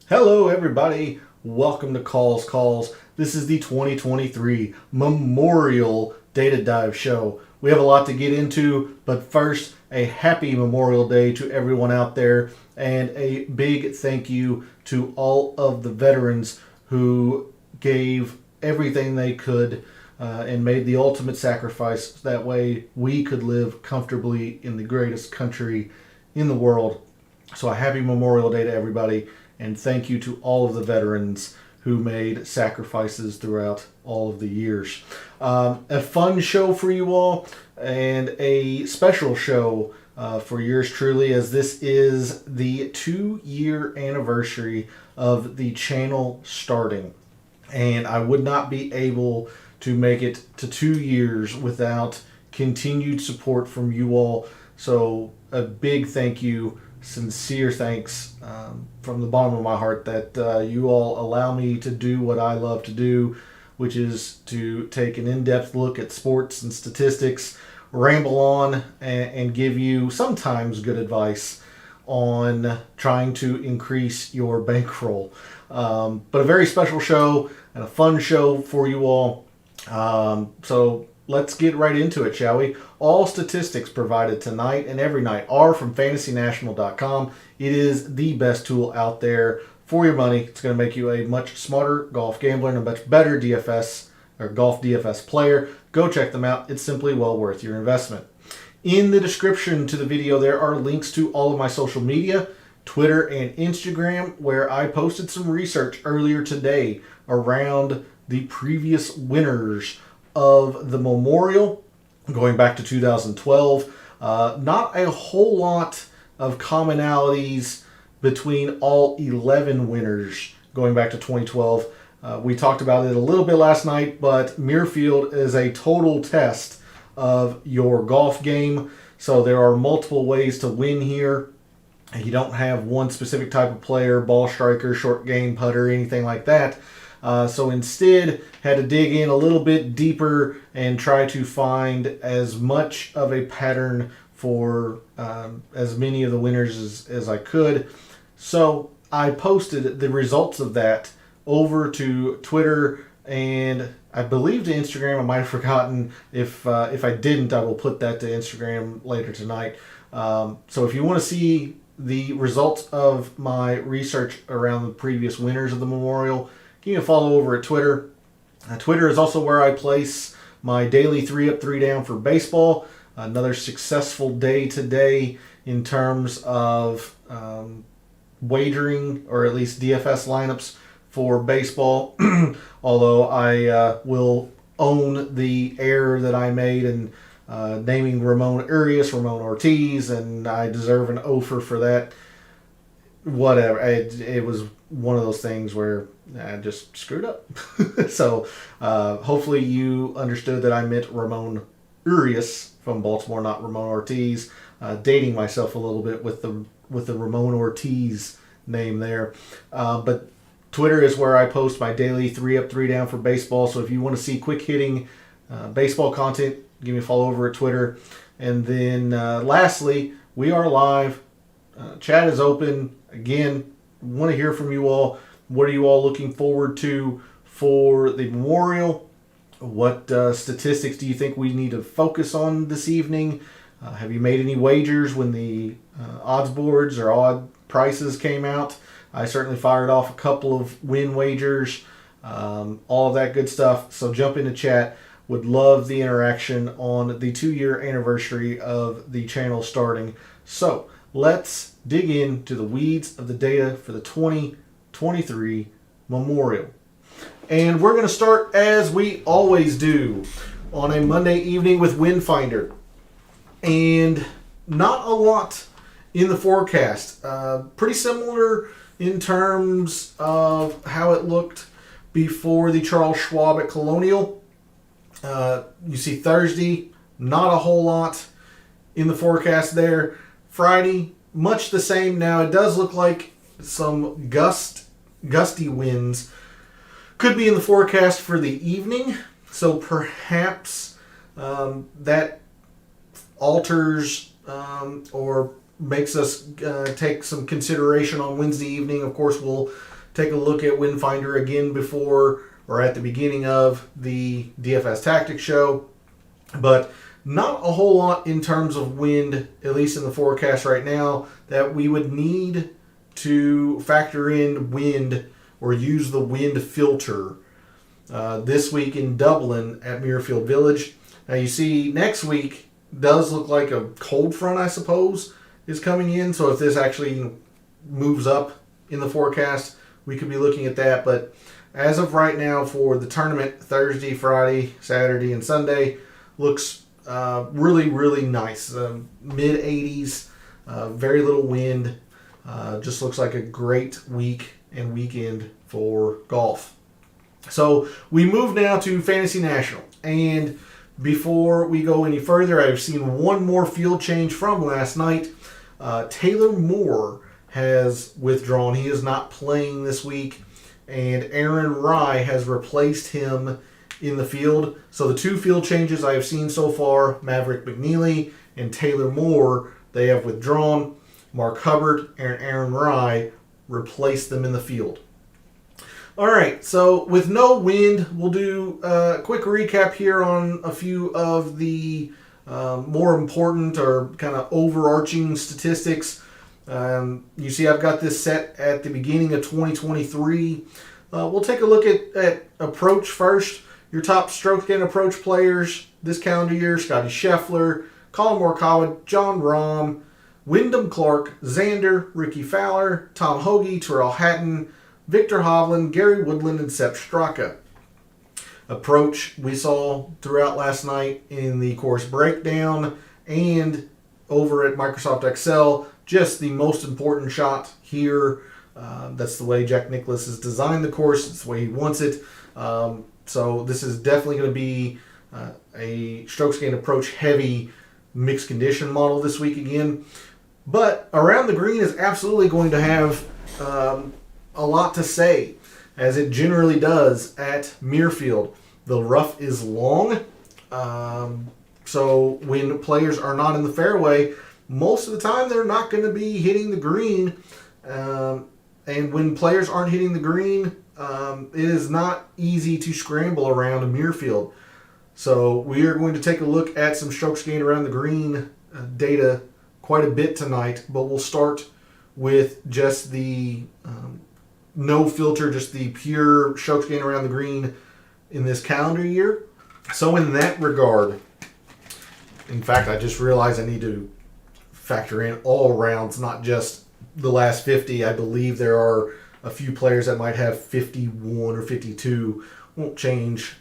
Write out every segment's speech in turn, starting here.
Hello, everybody. Welcome to Calls. This is the 2023 Memorial Data Dive Show. We have a lot to get into, but first, a happy Memorial Day to everyone out there, and a big thank you to all of the veterans who gave everything they could and made the ultimate sacrifice. That way, we could live comfortably in the greatest country in the world. So, a happy Memorial Day to everybody. And thank you to all of the veterans who made sacrifices throughout all of the years. A fun show for you all, and a special show for yours truly, as this is the 2-year anniversary of the channel starting. And I would not be able to make it to 2 years without continued support from you all. So a big thank you, sincere thanks from the bottom of my heart that you all allow me to do what I love to do, which is to take an in-depth look at sports and statistics, ramble on, and give you sometimes good advice on trying to increase your bankroll. But a very special show and a fun show for you all. So let's get right into it, shall we? All statistics provided tonight and every night are from fantasynational.com. It is the best tool out there for your money. It's going to make you a much smarter golf gambler and a much better DFS or golf DFS player. Go check them out. It's simply well worth your investment. In the description to the video, there are links to all of my social media, Twitter and Instagram, where I posted some research earlier today around the previous winners of the Memorial going back to 2012. Not a whole lot of commonalities between all 11 winners going back to 2012. We talked about it a little bit last night, but Muirfield is a total test of your golf game. So there are multiple ways to win here. You don't have one specific type of player, ball striker, short game putter, anything like that. So instead, had to dig in a little bit deeper and try to find as much of a pattern for as many of the winners as I could. So I posted the results of that over to Twitter and I believe to Instagram. I might have forgotten. If I didn't, I will put that to Instagram later tonight. So if you want to see the results of my research around the previous winners of the Memorial, you can follow over at Twitter. Twitter is also where I place my daily 3 up, 3 down for baseball. Another successful day today in terms of wagering, or at least DFS lineups for baseball. Although I will own the error that I made in naming Ramon Ortiz, and I deserve an offer for that. Whatever. It was one of those things where I just screwed up. So hopefully you understood that I meant Ramon Urias from Baltimore, not Ramon Ortiz. Dating myself a little bit with the Ramon Ortiz name there. But Twitter is where I post my daily 3 up, 3 down for baseball. So if you want to see quick hitting baseball content, give me a follow over at Twitter. And then lastly, we are live. Chat is open. Again, want to hear from you all. What are you all looking forward to for the Memorial? What statistics do you think we need to focus on this evening? Have you made any wagers when the odds boards or odd prices came out? I certainly fired off a couple of win wagers, all of that good stuff. So jump into chat. Would love the interaction on the 2-year anniversary of the channel starting. So let's dig into the weeds of the data for the 2023 Memorial. And we're going to start as we always do on a Monday evening with Windfinder. And not a lot in the forecast. Pretty similar in terms of how it looked before the Charles Schwab at Colonial. You see Thursday, not a whole lot in the forecast there. Friday, much the same. Now it does look like some gusty winds could be in the forecast for the evening. So perhaps that alters or makes us take some consideration on Wednesday evening. Of course, we'll take a look at Windfinder again before or at the beginning of the DFS Tactics show. But not a whole lot in terms of wind, at least in the forecast right now, that we would need to factor in wind or use the wind filter this week in Dublin at Muirfield Village. Now you see next week does look like a cold front, I suppose, is coming in. So if this actually moves up in the forecast, we could be looking at that. But as of right now for the tournament, Thursday, Friday, Saturday, and Sunday, looks really, really nice. Mid 80s, very little wind. Just looks like a great week and weekend for golf. So we move now to Fantasy National. And before we go any further, I've seen one more field change from last night. Taylor Moore has withdrawn. He is not playing this week. And Aaron Rye has replaced him in the field. So the two field changes I have seen so far, Maverick McNeely and Taylor Moore, they have withdrawn. Mark Hubbard and Aaron Rye replaced them in the field. All right, so with no wind, we'll do a quick recap here on a few of the more important or kind of overarching statistics. You see I've got this set at the beginning of 2023. We'll take a look at approach first. Your top stroke gain approach players this calendar year: Scotty Scheffler, Colin Morikawa, John Rahm, Wyndham Clark, Xander, Ricky Fowler, Tom Hoge, Tyrrell Hatton, Victor Hovland, Gary Woodland, and Sepp Straka. Approach we saw throughout last night in the course breakdown and over at Microsoft Excel. Just the most important shot here. That's the way Jack Nicklaus has designed the course. It's the way he wants it. So this is definitely going to be a strokes gained approach heavy mixed condition model this week again. But around the green is absolutely going to have a lot to say, as it generally does at Muirfield. The rough is long, so when players are not in the fairway, most of the time they're not going to be hitting the green. And when players aren't hitting the green, it is not easy to scramble around a Muirfield. So we are going to take a look at some strokes gained around the green data quite a bit tonight, but we'll start with just the no filter, just the pure strokes gained around the green in this calendar year. So in that regard, in fact, I just realized I need to factor in all rounds, not just the last 50. I believe there are a few players that might have 51 or 52. Won't change.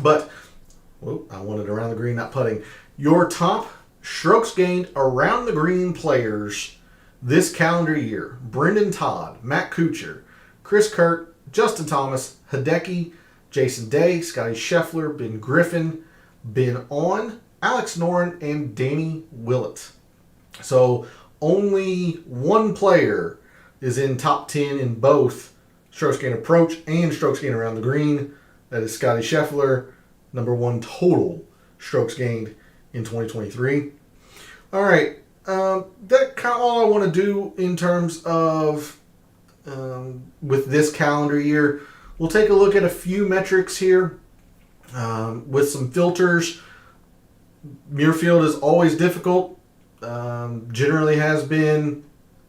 But, I wanted around the green, not putting. Your top strokes gained around the green players this calendar year: Brendan Todd, Matt Kuchar, Chris Kirk, Justin Thomas, Hideki, Jason Day, Scotty Scheffler, Ben Griffin, Ben On, Alex Noren, and Danny Willett. So only one player is in top 10 in both strokes gained approach and strokes gained around the green. That is Scotty Scheffler, number one total strokes gained in 2023. All right, that's kind of all I want to do in terms of with this calendar year. We'll take a look at a few metrics here with some filters. Muirfield is always difficult. Generally has been.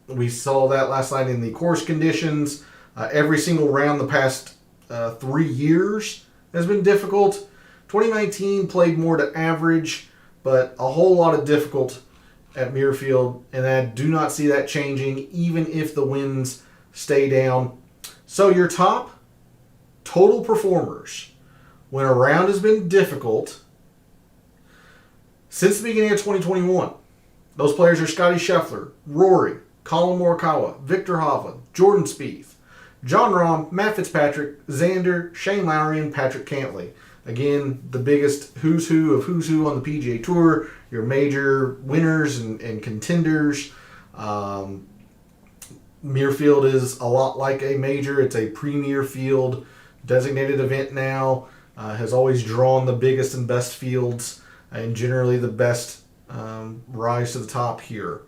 We saw that last night in the course conditions. Every single round the past 3 years has been difficult. 2019 played more to average, but a whole lot of difficult at Muirfield, and I do not see that changing even if the winds stay down. So your top total performers when a round has been difficult since the beginning of 2021, those players are Scotty Scheffler, Rory, Colin Morikawa, Victor Hovland, Jordan Spieth, John Rahm, Matt Fitzpatrick, Xander, Shane Lowry, and Patrick Cantlay. Again, the biggest who's who of who's who on the PGA Tour, your major winners and contenders. Muirfield is a lot like a major. It's a premier field, designated event now, has always drawn the biggest and best fields, and generally the best rise to the top here.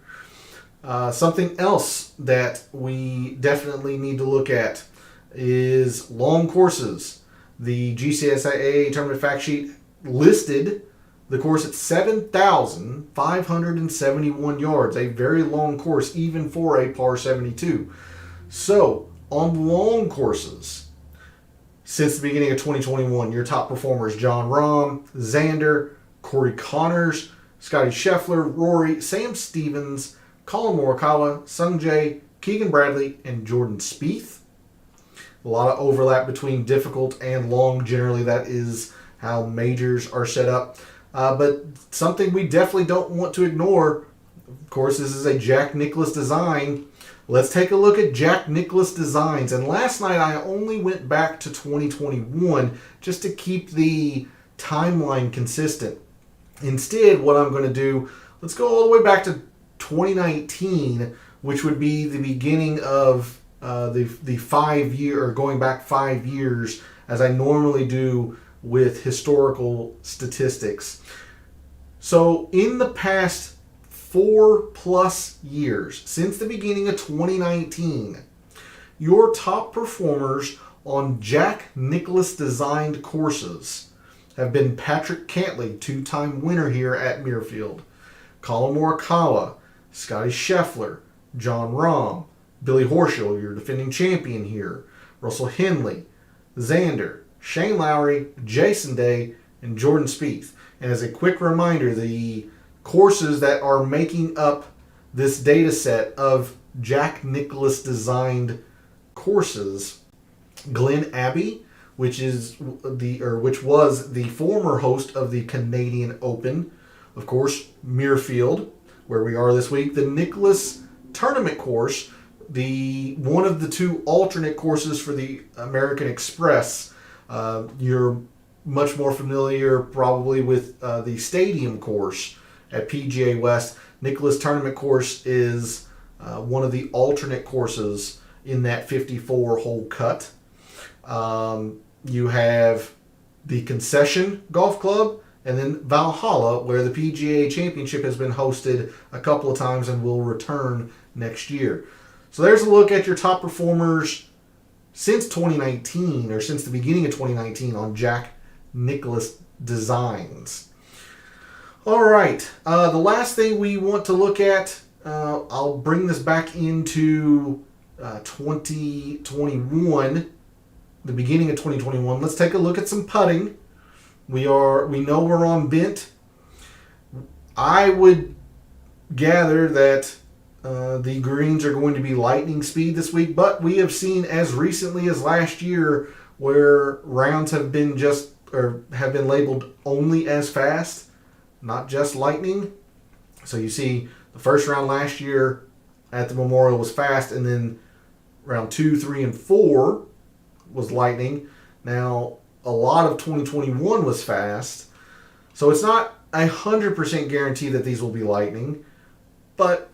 Something else that we definitely need to look at is long courses. The GCSIA tournament fact sheet listed the course at 7,571 yards, a very long course, even for a par 72. So, on long courses, since the beginning of 2021, your top performers: John Rahm, Xander, Corey Connors, Scotty Scheffler, Rory, Sam Stevens, Colin Morikawa, Sungjae, Keegan Bradley, and Jordan Spieth. A lot of overlap between difficult and long. Generally, that is how majors are set up. But something we definitely don't want to ignore, of course, this is a Jack Nicklaus design. Let's take a look at Jack Nicklaus designs. And last night I only went back to 2021 just to keep the timeline consistent. Instead, what I'm going to do, let's go all the way back to 2019, which would be the beginning of the 5 year, or going back 5 years, as I normally do with historical statistics. So in the past 4+ years, since the beginning of 2019, your top performers on Jack Nicklaus designed courses have been Patrick Cantlay, 2-time winner here at Muirfield, Colin Morikawa, Scotty Scheffler, John Rahm, Billy Horschel, your defending champion here, Russell Henley, Xander, Shane Lowry, Jason Day, and Jordan Spieth. And as a quick reminder, the courses that are making up this data set of Jack Nicklaus designed courses: Glen Abbey, which was the former host of the Canadian Open, of course, Muirfield, where we are this week, the Nicklaus Tournament course, the one of the two alternate courses for the American Express. You're much more familiar probably with the Stadium course at PGA West. Nicklaus Tournament course is one of the alternate courses in that 54-hole cut. You have the Concession Golf Club, and then Valhalla, where the PGA Championship has been hosted a couple of times and will return next year. So there's a look at your top performers since 2019, or since the beginning of 2019, on Jack Nicklaus designs. All right, the last thing we want to look at, I'll bring this back into 2021, the beginning of 2021. Let's take a look at some putting. We know we're on bent. I would gather that the greens are going to be lightning speed this week, but we have seen as recently as last year where rounds have been labeled only as fast, not just lightning. So you see the first round last year at the Memorial was fast, and then round 2, 3, and 4 was lightning. Now a lot of 2021 was fast, so it's not 100% guarantee that these will be lightning, but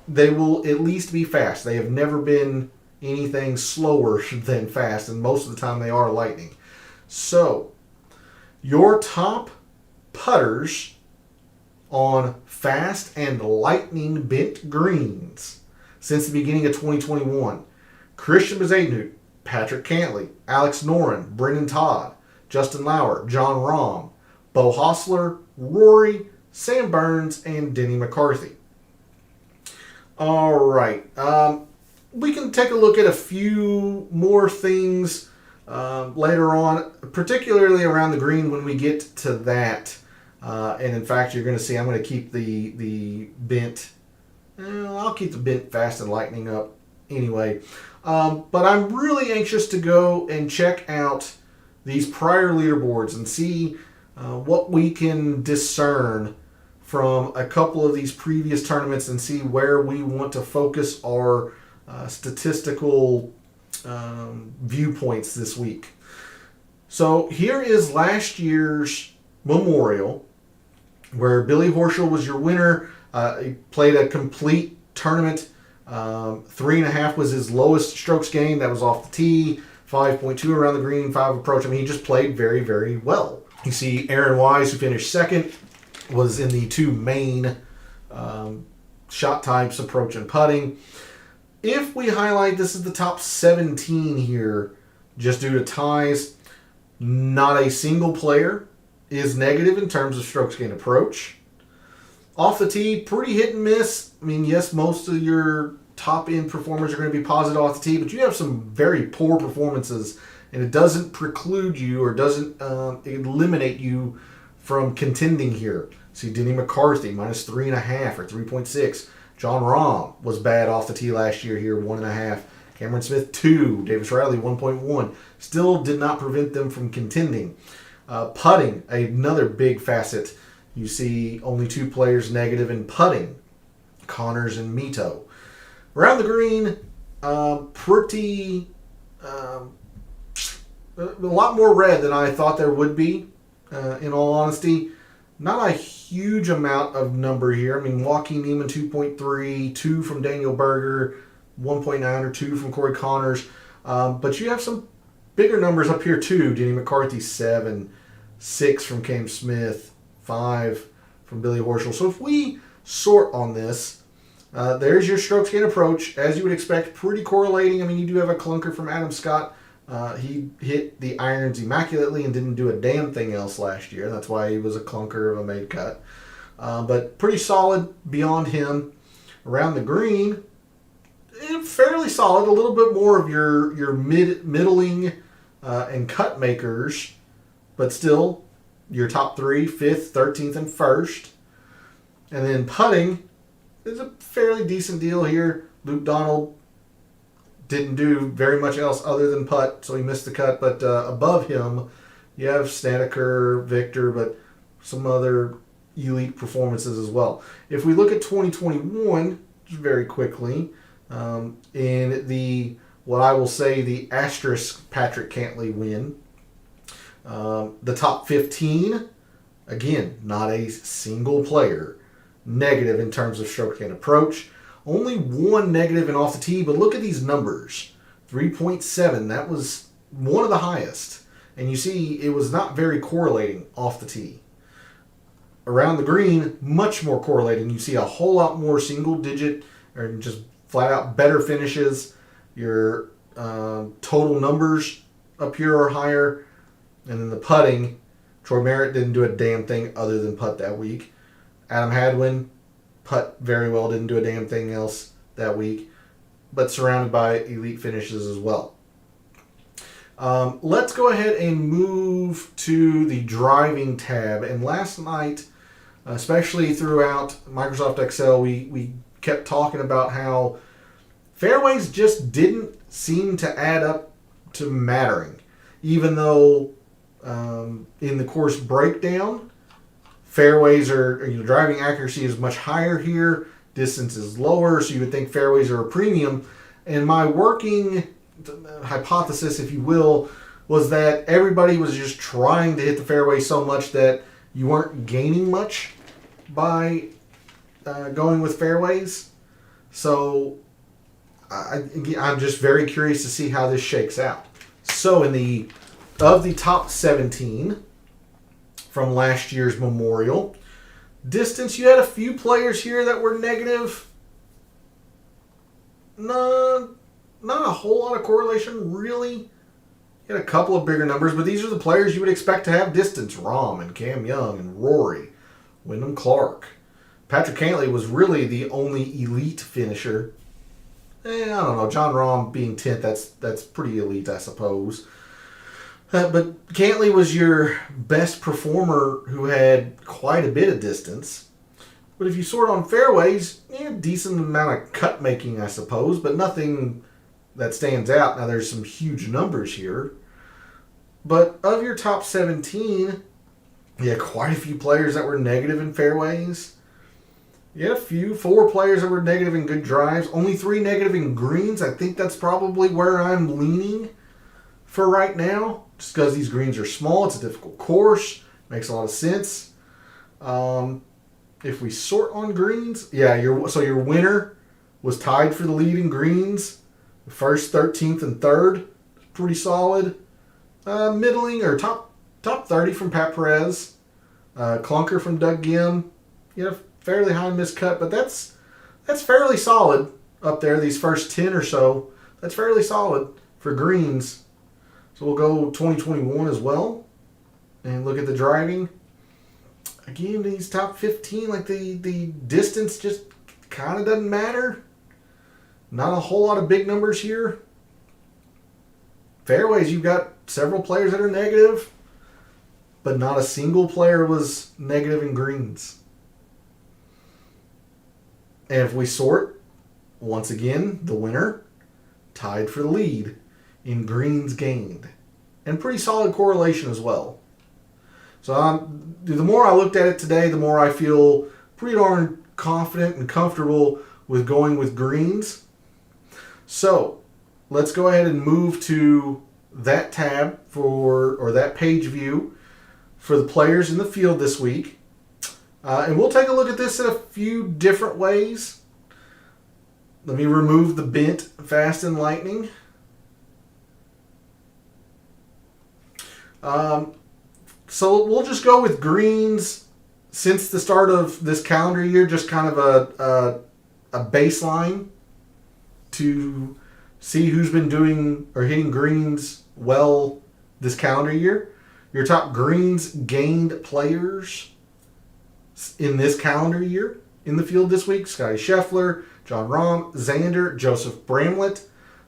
they will at least be fast. They have never been anything slower than fast, and most of the time they are lightning. So, your top putters on fast and lightning bent greens since the beginning of 2021: Christian Bezuidenhout, Patrick Cantlay, Alex Noren, Brendan Todd, Justin Lauer, John Rahm, Beau Hossler, Rory, Sam Burns, and Denny McCarthy. All right. We can take a look at a few more things later on, particularly around the green when we get to that. And in fact, you're going to see I'm going to keep the bent. I'll keep the bent fast and lightning up anyway. But I'm really anxious to go and check out these prior leaderboards and see what we can discern from a couple of these previous tournaments, and see where we want to focus our statistical viewpoints this week. So here is last year's Memorial, where Billy Horschel was your winner. He played a complete tournament. 3.5 was his lowest strokes gained. That was off the tee. 5.2 around the green, 5 approach. I mean, he just played very, very well. You see Aaron Wise, who finished second, was in the two main shot types, approach, and putting. If we highlight, this is the top 17 here, just due to ties, not a single player is negative in terms of strokes gained approach. Off the tee, pretty hit and miss. I mean, yes, most of your top-end performers are going to be positive off the tee, but you have some very poor performances, and it doesn't preclude you or doesn't eliminate you from contending here. See, Denny McCarthy, minus 3.5 or 3.6. John Rahm was bad off the tee last year here, 1.5. Cameron Smith, 2. Davis Riley, 1.1. Still did not prevent them from contending. Putting, another big facet. You see only 2 players negative in putting, Connors and Mito. Around the green, pretty... a lot more red than I thought there would be, in all honesty. Not a huge amount of number here. I mean, Joaquin Niemann, 2.3, 2 from Daniel Berger, 1.9 or 2 from Corey Connors. But you have some bigger numbers up here, too. Denny McCarthy, 7, 6 from Cam Smith, 5 from Billy Horschel. So if we sort on this, there's your strokes gain approach. As you would expect, pretty correlating. I mean, you do have a clunker from Adam Scott. He hit the irons immaculately and didn't do a damn thing else last year. That's why he was a clunker of a made cut. But pretty solid beyond him. Around the green, fairly solid. A little bit more of your middling and cut makers, but still your top 3, 5th, 13th, and 1st. And then putting is a fairly decent deal here. Luke Donald didn't do very much else other than putt, so he missed the cut. But above him, you have Snedeker, Victor, but some other elite performances as well. If we look at 2021, just very quickly, in the, what I will say, the asterisk Patrick Cantlay win, the top 15, again, not a single player negative in terms of stroke gain approach. Only 1 negative in off the tee, but look at these numbers. 3.7, that was one of the highest. And you see it was not very correlating off the tee. Around the green, much more correlating. You see a whole lot more single digit or just flat out better finishes. Your total numbers up here are higher. And then the putting, Troy Merritt didn't do a damn thing other than putt that week. Adam Hadwin, putt very well, didn't do a damn thing else that week, but surrounded by elite finishes as well. Let's go ahead and move to the driving tab. And last night, especially throughout Microsoft Excel, we kept talking about how fairways just didn't seem to add up to mattering, even though in the course breakdown, fairways are, driving accuracy is much higher here, distance is lower, so you would think fairways are a premium. And my working hypothesis, if you will, was that everybody was just trying to hit the fairway so much that you weren't gaining much by going with fairways. So I'm just very curious to see how this shakes out. So of the top 17 from last year's Memorial, distance, you had a few players here that were negative. Not a whole lot of correlation, really. You had a couple of bigger numbers, but these are the players you would expect to have distance. Rahm and Cam Young and Rory, Wyndham Clark. Patrick Cantlay was really the only elite finisher. I don't know. John Rahm being 10th, that's pretty elite, I suppose. But Cantlay was your best performer who had quite a bit of distance. But if you sort on fairways, decent amount of cut making, I suppose, but nothing that stands out. Now, there's some huge numbers here. But of your top 17, you had quite a few players that were negative in fairways. You had 4 players that were negative in good drives. Only 3 negative in greens. I think that's probably where I'm leaning for right now. Just because these greens are small, it's a difficult course. Makes a lot of sense. If we sort on greens, your winner was tied for the lead in greens. The first, 13th, and 3rd. Pretty solid. Middling or top 30 from Pat Perez. Clunker from Doug Gim. Fairly high miscut, but that's that's fairly solid up there. These first 10 or so, that's fairly solid for greens. So we'll go 2021 as well. And look at the driving. Again, these top 15, like the distance just kind of doesn't matter. Not a whole lot of big numbers here. Fairways, you've got several players that are negative, but not a single player was negative in greens. And if we sort, once again, the winner tied for the lead in greens gained. And pretty solid correlation as well. So the more I looked at it today, the more I feel pretty darn confident and comfortable with going with greens. So let's go ahead and move to that tab or that page view for the players in the field this week. And we'll take a look at this in a few different ways. Let me remove the bent, fast, and lightning. So we'll just go with greens since the start of this calendar year, just kind of a baseline to see who's been doing or hitting greens well this calendar year. Your top greens gained players in this calendar year in the field this week: Scotty Scheffler, Jon Rahm, Xander, Joseph Bramlett,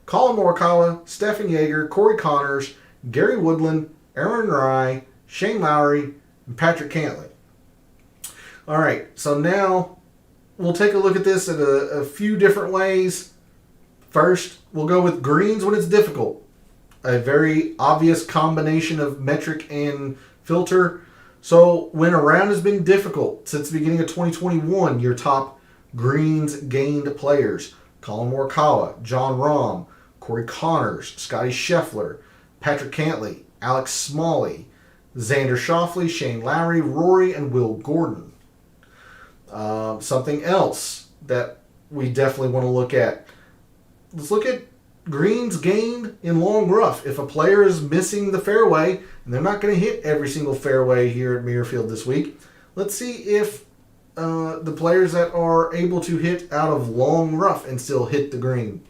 Colin Morikawa, Stefan Jaeger, Corey Connors, Gary Woodland, Aaron Rai, Shane Lowry, and Patrick Cantlay. All right, so now we'll take a look at this in a few different ways. First, we'll go with greens when it's difficult. A very obvious combination of metric and filter. So when a round has been difficult since the beginning of 2021, your top greens gained players: Colin Morikawa, Jon Rahm, Corey Connors, Scotty Scheffler, Patrick Cantlay, Alex Smalley, Xander Schauffele, Shane Lowry, Rory, and Will Gordon. Something else that we definitely want to look at. Let's look at greens gained in long rough. If a player is missing the fairway, and they're not going to hit every single fairway here at Muirfield this week, let's see if the players that are able to hit out of long rough and still hit the green.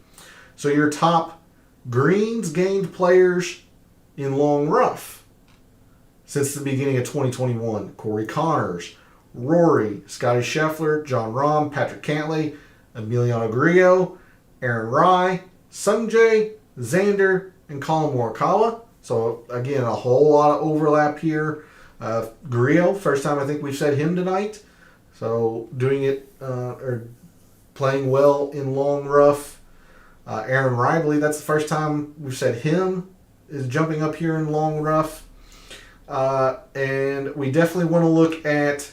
So your top greens gained players in long rough since the beginning of 2021: Corey Connors, Rory, Scotty Scheffler, Jon Rahm, Patrick Cantlay, Emiliano Grillo, Aaron Rai, Sungjae, Xander, and Colin Morikawa. So again, a whole lot of overlap here. Grillo, first time I think we've said him tonight. So doing it or playing well in long rough. Aaron Rai, I believe that's the first time we've said him is jumping up here in long rough. And we definitely want to look at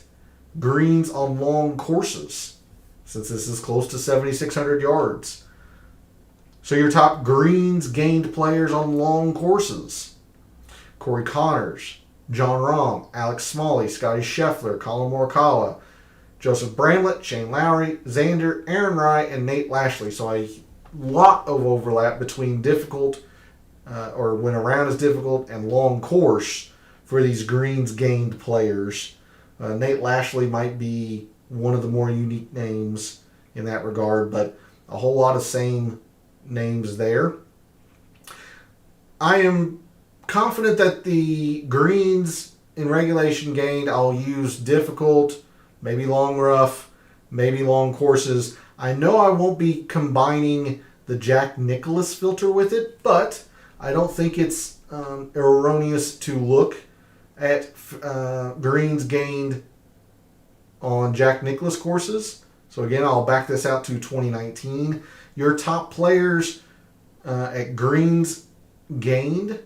greens on long courses, since this is close to 7,600 yards. So your top greens gained players on long courses: Corey Connors, Jon Rahm, Alex Smalley, Scotty Scheffler, Colin Morikawa, Joseph Bramlett, Shane Lowry, Xander, Aaron Rai, and Nate Lashley. So a lot of overlap between difficult or when a round is difficult and long course for these greens gained players. Nate Lashley might be one of the more unique names in that regard, but a whole lot of same names there. I am confident that the greens in regulation gained, I'll use difficult, maybe long rough, maybe long courses. I know I won't be combining the Jack Nicklaus filter with it, but I don't think it's erroneous to look at greens gained on Jack Nicklaus courses. So again, I'll back this out to 2019. Your top players at greens gained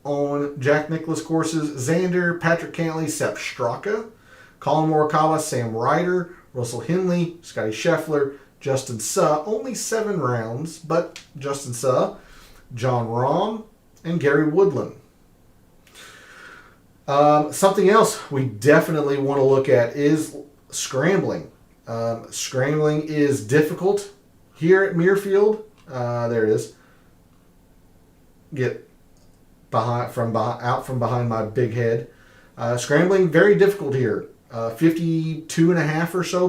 on Jack Nicklaus courses: Xander, Patrick Cantlay, Sepp Straka, Colin Morikawa, Sam Ryder, Russell Henley, Scotty Scheffler, Justin Suh, only 7 rounds, but Justin Suh, Jon Rahm, and Gary Woodland. Something else we definitely want to look at is scrambling. Scrambling is difficult here at Muirfield. There it is. Get out from behind my big head. Scrambling, very difficult here. 52.5% or so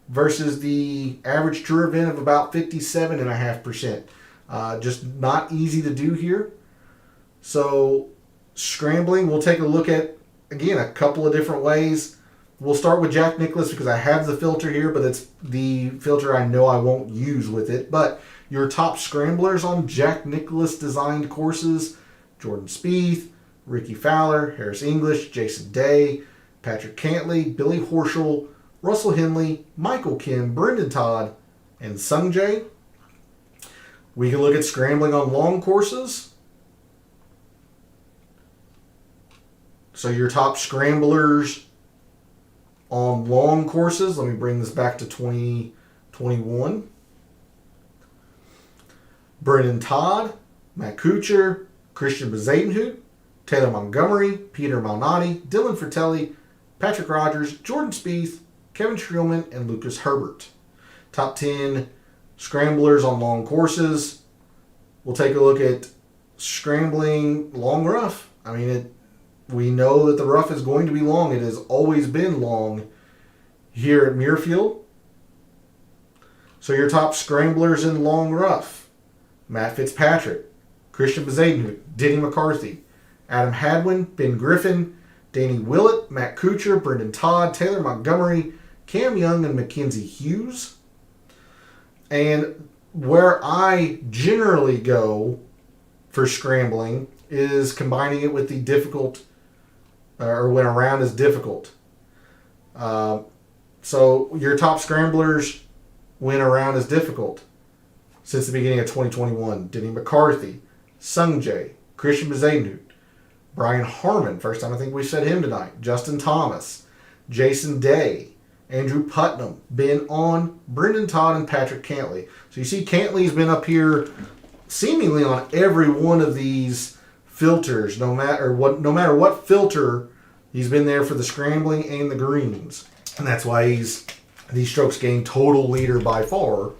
versus the average tour event of about 57.5%. Just not easy to do here. So scrambling, we'll take a look at, again, a couple of different ways. We'll start with Jack Nicklaus because I have the filter here, but it's the filter I know I won't use with it. But your top scramblers on Jack Nicklaus designed courses: Jordan Spieth, Ricky Fowler, Harris English, Jason Day, Patrick Cantlay, Billy Horschel, Russell Henley, Michael Kim, Brendan Todd, and Sung Jae. We can look at scrambling on long courses. So your top scramblers on long courses, let me bring this back to 2021. Brendan Todd, Matt Kuchar, Christian Bezadenhout, Taylor Montgomery, Peter Malnati, Dylan Fratelli, Patrick Rogers, Jordan Spieth, Kevin Streelman, and Lucas Herbert. Top 10 scramblers on long courses. We'll take a look at scrambling long rough. I mean, we know that the rough is going to be long. It has always been long here at Muirfield. So your top scramblers in long rough: Matt Fitzpatrick, Christian Bezadenhout, Denny McCarthy, Adam Hadwin, Ben Griffin, Danny Willett, Matt Kuchar, Brendan Todd, Taylor Montgomery, Cam Young, and Mackenzie Hughes. And where I generally go for scrambling is combining it with the difficult, or when a round is difficult. So your top scramblers when a round is difficult since the beginning of 2021: Denny McCarthy, Sung Jae, Christian Bezadenhout, Brian Harmon, first time I think we said him tonight, Justin Thomas, Jason Day, Andrew Putnam, Ben On, Brendan Todd, and Patrick Cantlay. So you see Cantlay's been up here seemingly on every one of these filters, no matter what filter, he's been there for the scrambling and the greens. And that's why he's the strokes gained total leader by far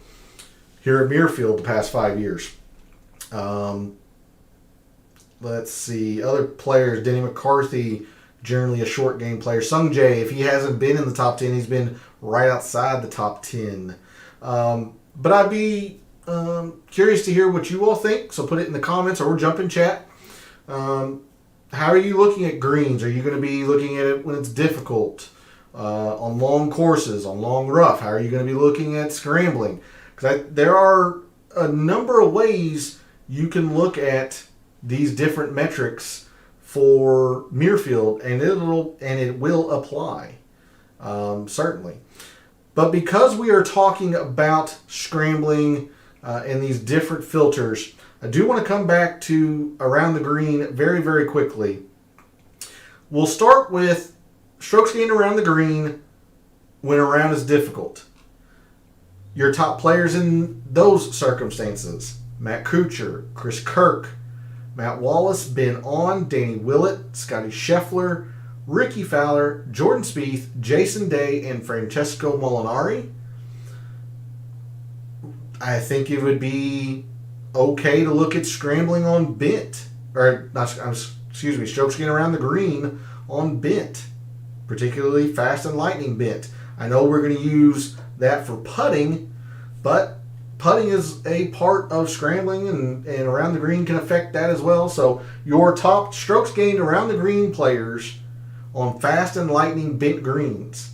here at Muirfield the past 5 years. Let's see. Other players: Denny McCarthy, generally a short game player. Sung Jae, if he hasn't been in the top 10, he's been right outside the top 10. But I'd be curious to hear what you all think, so put it in the comments or jump in chat. How are you looking at greens? Are you going to be looking at it when it's difficult? On long courses, on long rough, how are you going to be looking at scrambling? Because there are a number of ways you can look at these different metrics for Muirfield, and it will apply, certainly. But because we are talking about scrambling and these different filters, I do want to come back to around the green very, very quickly. We'll start with strokes gained around the green when a round is difficult. Your top players in those circumstances: Matt Kuchar, Chris Kirk, Matt Wallace, Ben On, Danny Willett, Scotty Scheffler, Ricky Fowler, Jordan Spieth, Jason Day, and Francesco Molinari. I think it would be okay to look at scrambling on bent, strokes gained around the green on bent, particularly fast and lightning bent. I know we're going to use that for putting, but putting is a part of scrambling, and around the green can affect that as well. So your top strokes gained around the green players on fast and lightning bent greens: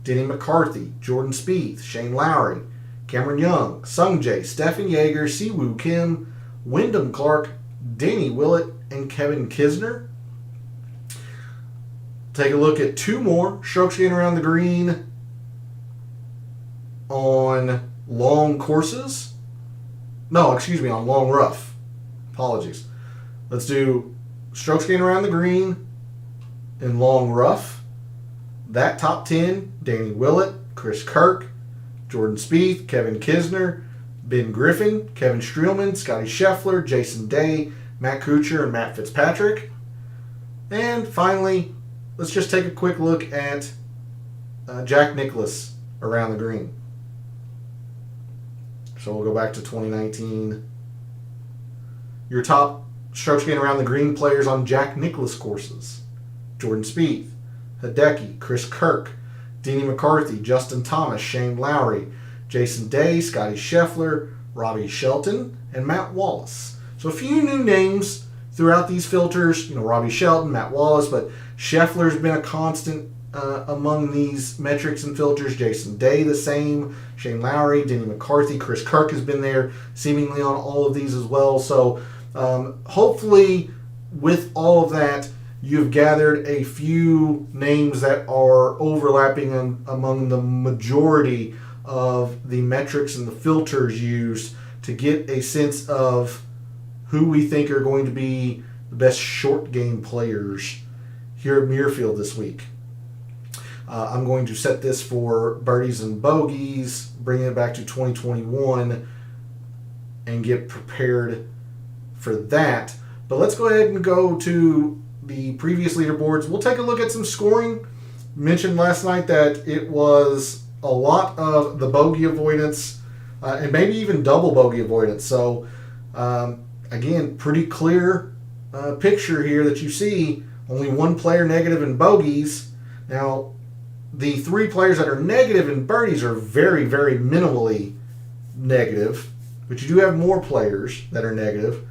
Denny McCarthy, Jordan Spieth, Shane Lowry, Cameron Young, Sung Jae, Stefan Jaeger, Siwoo Kim, Wyndham Clark, Danny Willett, and Kevin Kisner. Take a look at two more strokes gained around the green on long courses. On long rough. Apologies. Let's do strokes gained around the green in long rough. That top 10: Danny Willett, Chris Kirk, Jordan Spieth, Kevin Kisner, Ben Griffin, Kevin Streelman, Scotty Scheffler, Jason Day, Matt Kuchar, and Matt Fitzpatrick. And finally, let's just take a quick look at Jack Nicklaus around the green. So we'll go back to 2019. Your top strokes gained around the green players on Jack Nicklaus courses: Jordan Spieth, Hideki, Chris Kirk, Denny McCarthy, Justin Thomas, Shane Lowry, Jason Day, Scotty Scheffler, Robbie Shelton, and Matt Wallace. So a few new names throughout these filters. Robbie Shelton, Matt Wallace, but Scheffler's been a constant among these metrics and filters. Jason Day the same, Shane Lowry, Denny McCarthy, Chris Kirk has been there seemingly on all of these as well. So hopefully with all of that, you've gathered a few names that are overlapping among the majority of the metrics and the filters used to get a sense of who we think are going to be the best short game players here at Muirfield this week. I'm going to set this for birdies and bogeys, bringing it back to 2021, and get prepared for that. But let's go ahead and go to the previous leaderboards. We'll take a look at some scoring. Mentioned last night that it was a lot of the bogey avoidance and maybe even double bogey avoidance. So again, pretty clear picture here that you see. Only one player negative in bogeys. Now, the three players that are negative in birdies are very, very minimally negative, but you do have more players that are negative.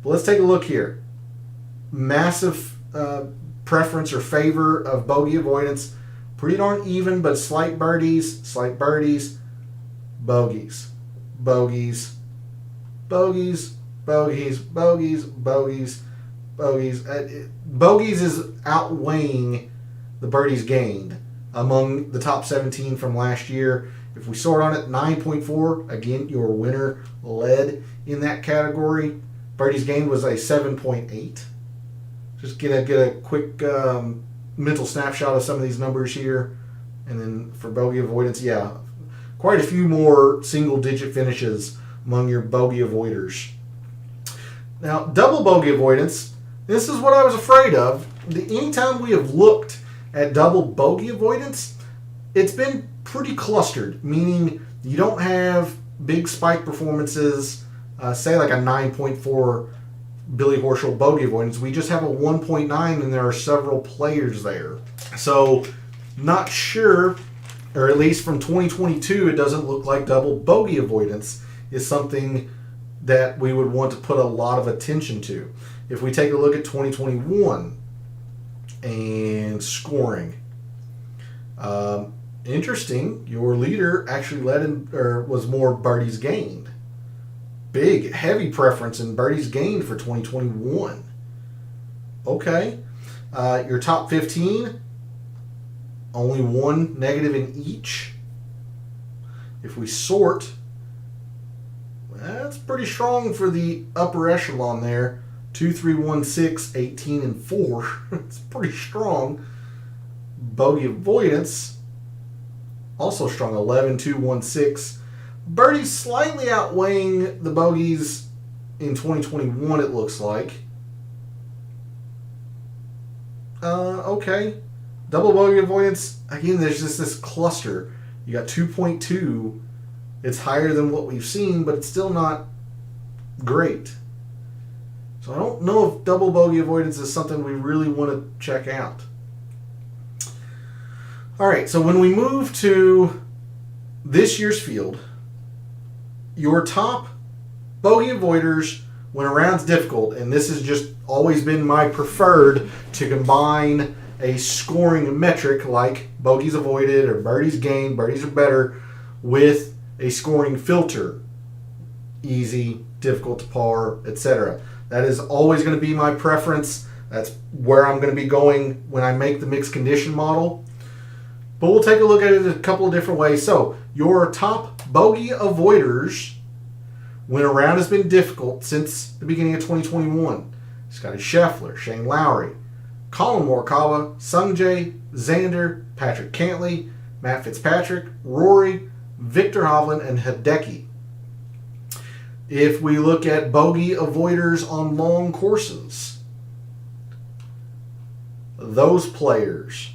But let's take a look here. Massive preference or favor of bogey avoidance. Pretty darn even, but slight birdies, bogeys, bogeys, bogeys, bogeys, bogeys. Bogeys is outweighing the birdies gained among the top 17 from last year. If we sort on it, 9.4, again, your winner led in that category. Birdies gained was a 7.8. Just get a quick mental snapshot of some of these numbers here. And then for bogey avoidance, yeah, quite a few more single-digit finishes among your bogey avoiders. Now, double bogey avoidance, this is what I was afraid of. Anytime we have looked at double bogey avoidance, it's been pretty clustered, meaning you don't have big spike performances, say like a 9.4 Billy Horschel bogey avoidance. We just have a 1.9 and there are several players there. So not sure, or at least from 2022, it doesn't look like double bogey avoidance is something that we would want to put a lot of attention to. If we take a look at 2021 and scoring, interesting, your leader actually was more birdies gained. Big, heavy preference in birdies gained for 2021. Okay. Your top 15, only one negative in each. If we sort, that's pretty strong for the upper echelon there. 2, 3, 1, 6, 18, and 4. It's pretty strong. Bogey avoidance, also strong. 11, 2, 1, 6. Birdies slightly outweighing the bogeys in 2021, it looks like. Okay. Double bogey avoidance, again, there's just this cluster. You got 2.2. It's higher than what we've seen, but it's still not great. So I don't know if double bogey avoidance is something we really want to check out. All right, so when we move to this year's field, your top bogey avoiders when a round's difficult, and this has just always been my preferred to combine a scoring metric like bogeys avoided or birdies gained, birdies are better, with a scoring filter. Easy, difficult to par, etc. That is always going to be my preference. That's where I'm going to be going when I make the mixed condition model. But we'll take a look at it a couple of different ways. So, your top bogey avoiders when a round has been difficult since the beginning of 2021. Scotty Scheffler, Shane Lowry, Colin Morikawa, Sungjae, Xander, Patrick Cantlay, Matt Fitzpatrick, Rory, Victor Hovland, and Hideki. If we look at bogey avoiders on long courses, those players: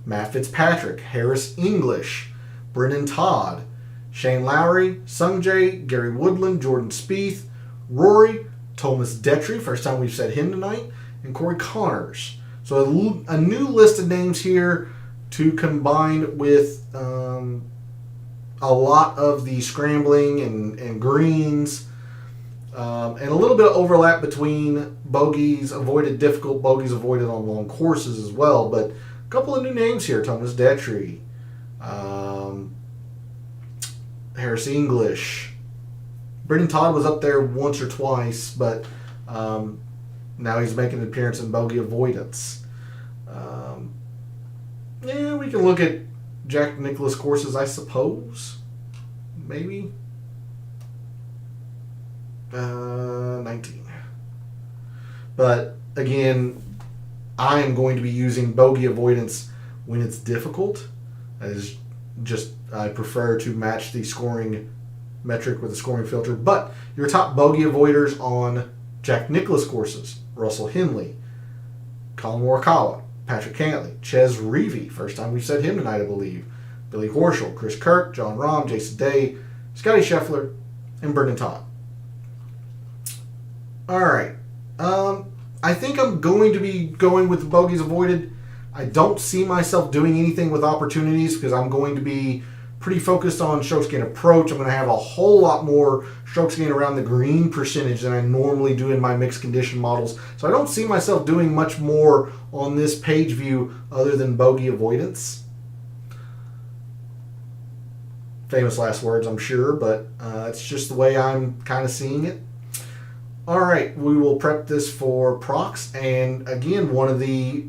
Matt Fitzpatrick, Harris English, Brennan Todd, Shane Lowry, Sungjae, Gary Woodland, Jordan Spieth, Rory, Thomas Detry, first time we've said him tonight, and Corey Connors. So a new list of names here. to combine with a lot of the scrambling and greens, and a little bit of overlap between bogeys avoided, difficult bogeys avoided on long courses as well. But a couple of new names here: Thomas Detry, Harris English. Brendan Todd was up there once or twice, but now he's making an appearance in bogey avoidance. Yeah, we can look at Jack Nicklaus courses, I suppose. Maybe. 19. But again, I am going to be using bogey avoidance when it's difficult. That is just, I prefer to match the scoring metric with a scoring filter. But your top bogey avoiders on Jack Nicklaus courses: Russell Henley, Colin Morikawa, Patrick Cantlay, Ches Reavie, first time we've said him tonight, I believe, Billy Horschel, Chris Kirk, John Rahm, Jason Day, Scotty Scheffler, and Brendan Todd. All right. I think I'm going to be going with the bogeys avoided. I don't see myself doing anything with opportunities because I'm going to be pretty focused on strokes gain approach. I'm going to have a whole lot more strokes gain around the green percentage than I normally do in my mixed condition models. So I don't see myself doing much more on this page view other than bogey avoidance. Famous last words, I'm sure, but it's just the way I'm kind of seeing it. All right, we will prep this for procs. And again, one of the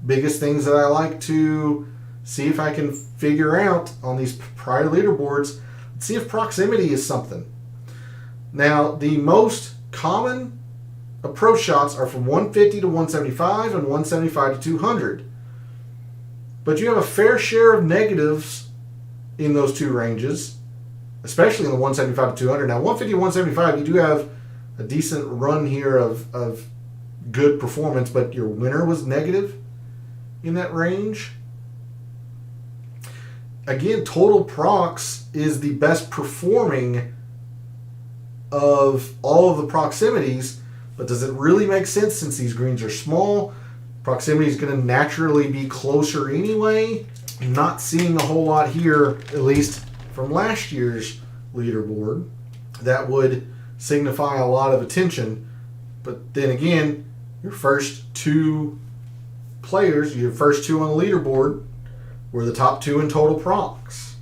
biggest things that I like to see if I can figure out on these prior leaderboards, see if proximity is something. Now, the most common approach shots are from 150 to 175 and 175 to 200. But you have a fair share of negatives in those two ranges, especially in the 175 to 200. Now, 150 to 175, you do have a decent run here of good performance, but your winner was negative in that range. Again, total procs is the best performing of all of the proximities, but does it really make sense since these greens are small? Proximity is going to naturally be closer anyway. I'm not seeing a whole lot here, at least from last year's leaderboard, that would signify a lot of attention. But then again, your first two players, your first two on the leaderboard, were the top two in total procs.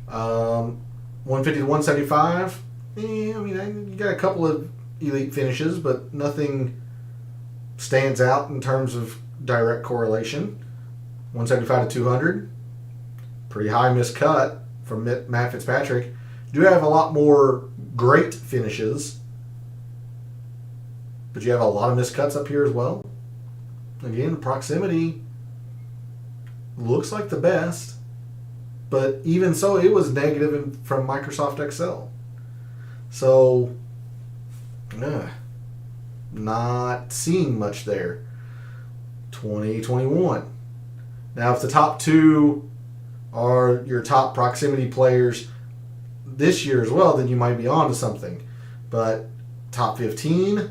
150 to 175. I mean, you got a couple of elite finishes, but nothing stands out in terms of direct correlation. 175 to 200. Pretty high miscut from Matt Fitzpatrick. Do have a lot more great finishes, but you have a lot of miscuts up here as well. Again, proximity looks like the best, but even so, it was negative from Microsoft Excel. So, not seeing much there. 2021. Now, if the top two are your top proximity players this year as well, then you might be on to something. But top 15,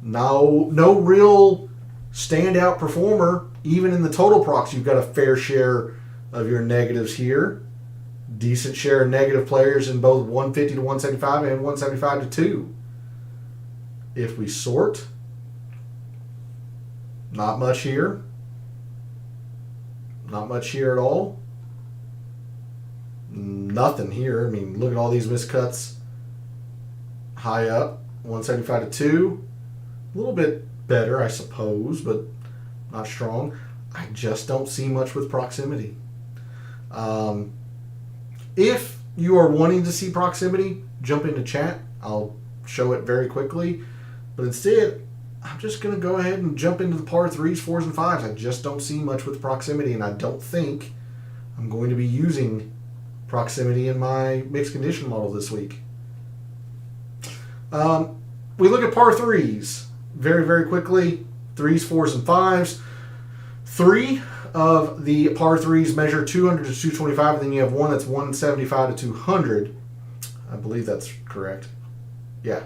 no real standout performer. Even in the total procs, you've got a fair share of your negatives here. Decent share of negative players in both 150 to 175 and 175 to 2. If we sort, not much here. Not much here at all. Nothing here. I mean, look at all these miscuts. High up, 175 to 2. A little bit better, I suppose, but not strong. I just don't see much with proximity. If you are wanting to see proximity, jump into chat. I'll show it very quickly. But instead, I'm just going to go ahead and jump into the par 3s, 4s, and 5s. I just don't see much with proximity, and I don't think I'm going to be using proximity in my mixed condition model this week. We look at par 3s very, very quickly. 3s, 4s, and 5s. 3 of the par 3s measure 200 to 225, and then you have one that's 175 to 200. I believe that's correct. Yeah.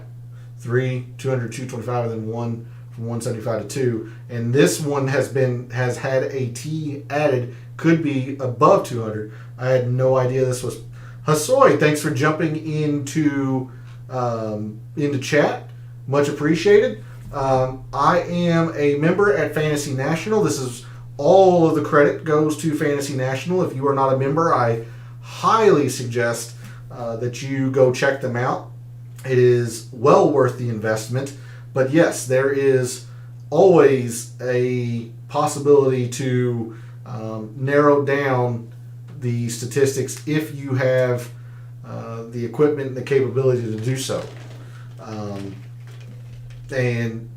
3, 200, 225, and then one from 175 to 2, and this one has had a tee added, could be above 200. I had no idea this was. Hasoy, thanks for jumping into chat. Much appreciated. I am a member at Fantasy National. This is all of the credit goes to Fantasy National. If you are not a member, I highly suggest that you go check them out. It is well worth the investment. But yes, there is always a possibility to narrow down the statistics if you have the equipment and the capability to do so. And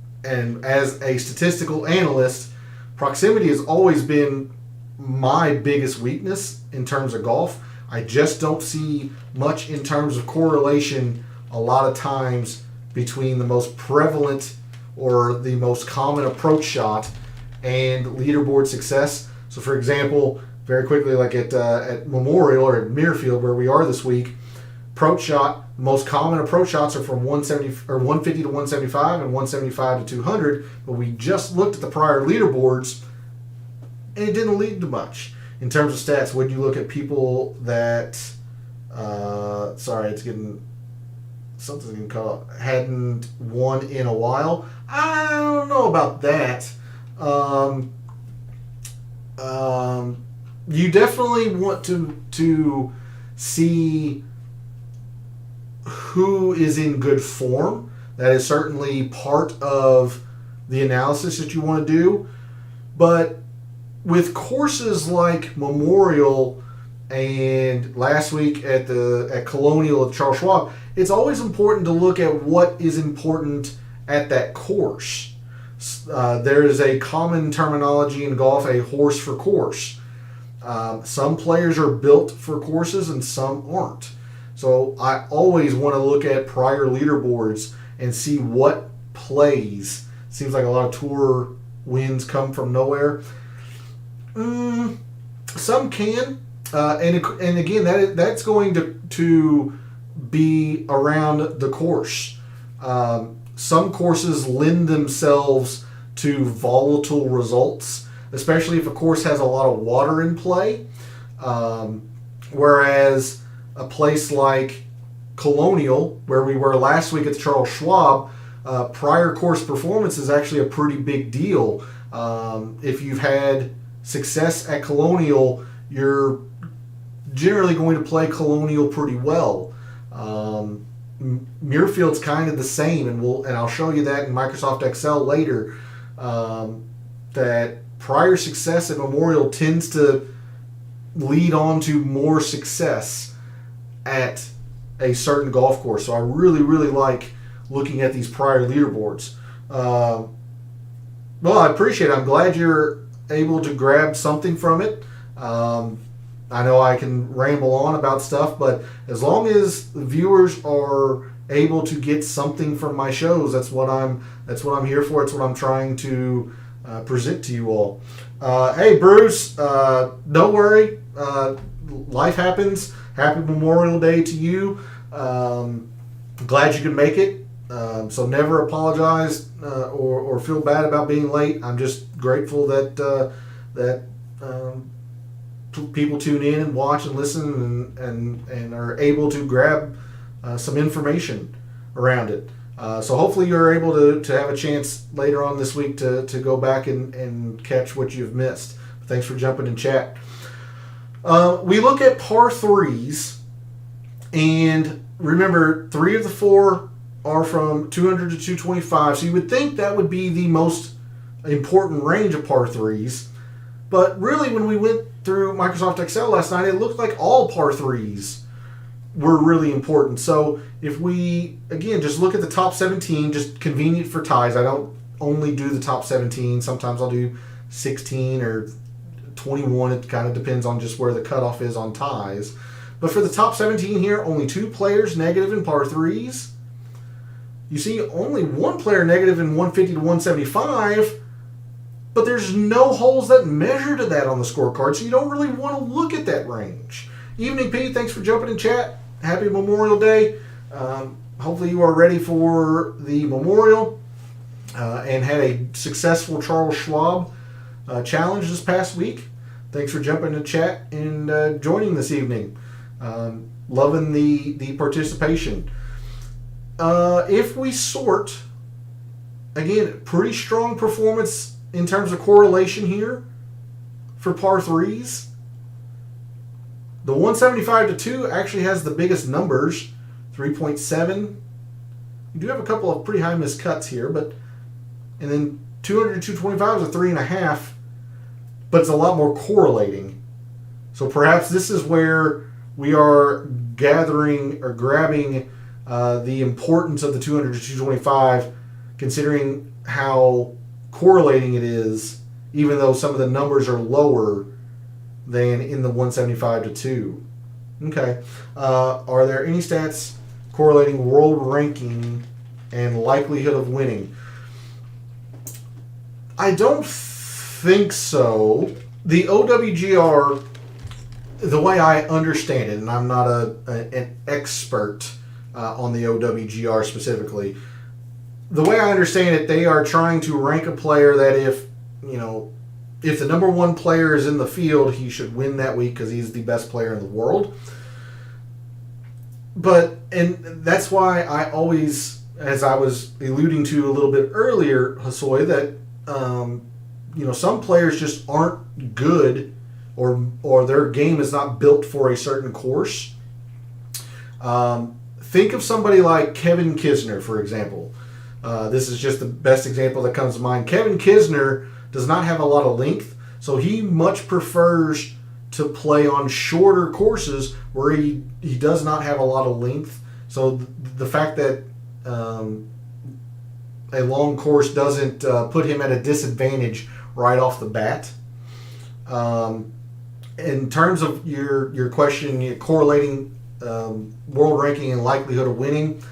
as a statistical analyst, proximity has always been my biggest weakness in terms of golf. I just don't see much in terms of correlation a lot of times between the most prevalent or the most common approach shot and leaderboard success. So for example, very quickly, like at Memorial or at Muirfield where we are this week, approach shot, most common approach shots are from 150 to 175 and 175 to 200, but we just looked at the prior leaderboards and it didn't lead to much. In terms of stats, when you look at people that, it's getting something you can call it, hadn't won in a while, I don't know about that. You definitely want to see who is in good form. That is certainly part of the analysis that you want to do. But with courses like Memorial and last week at Colonial at Charles Schwab, it's always important to look at what is important at that course. There is a common terminology in golf, a horse for course. Some players are built for courses and some aren't. So I always want to look at prior leaderboards and see what plays. Seems like a lot of tour wins come from nowhere. Some can, and again that's going to be around the course. Some courses lend themselves to volatile results, especially if a course has a lot of water in play. Whereas a place like Colonial, where we were last week at the Charles Schwab, prior course performance is actually a pretty big deal. If you've had success at Colonial, you're generally going to play Colonial pretty well. Muirfield's kind of the same, and I'll show you that in Microsoft Excel later. That prior success at Memorial tends to lead on to more success at a certain golf course. So I really, really like looking at these prior leaderboards. Well, I appreciate it. I'm glad you're able to grab something from it. I know I can ramble on about stuff, but as long as the viewers are able to get something from my shows, that's what I'm here for. It's what I'm trying to present to you all. Hey, Bruce, don't worry. Life happens. Happy Memorial Day to you. Glad you could make it. So never apologize or feel bad about being late. I'm just grateful that people tune in and watch and listen and are able to grab some information around it. So hopefully you're able to have a chance later on this week to go back and catch what you've missed. Thanks for jumping in chat. We look at par threes, and remember, 3 of the 4 are from 200 to 225, so you would think that would be the most important range of par threes. But really, when we went through Microsoft Excel last night, it looked like all par threes were really important. So if we, again, just look at the top 17, just convenient for ties. I don't only do the top 17. Sometimes I'll do 16 or 21. It kind of depends on just where the cutoff is on ties. But for the top 17 here, only 2 players negative in par threes. You see only 1 player negative in 150 to 175. But there's no holes that measure to that on the scorecard, so you don't really want to look at that range. Evening Pete, thanks for jumping in chat. Happy Memorial Day. Hopefully you are ready for the Memorial. and had a successful Charles Schwab challenge this past week. Thanks for jumping in the chat and joining this evening. Loving the participation. If we sort, again, pretty strong performance in terms of correlation here for par threes. The 175-2 actually has the biggest numbers, 3.7. You do have a couple of pretty high missed cuts here, and then 200-225 is a 3.5, but it's a lot more correlating. So perhaps this is where we are gathering or grabbing the importance of the 200-225, considering how correlating it is, even though some of the numbers are lower than in the 175-2. Okay. Are there any stats correlating world ranking and likelihood of winning? I don't think so. The OWGR, the way I understand it, and I'm not an expert on the OWGR specifically, the way I understand it, they are trying to rank a player that if the number one player is in the field, he should win that week because he's the best player in the world. And that's why I always, as I was alluding to a little bit earlier, Hasoy, that some players just aren't good, or their game is not built for a certain course. Think of somebody like Kevin Kisner, for example. This is just the best example that comes to mind. Kevin Kisner does not have a lot of length, so he much prefers to play on shorter courses where he does not have a lot of length. So the fact that a long course doesn't put him at a disadvantage right off the bat. In terms of your question, correlating world ranking and likelihood of winning,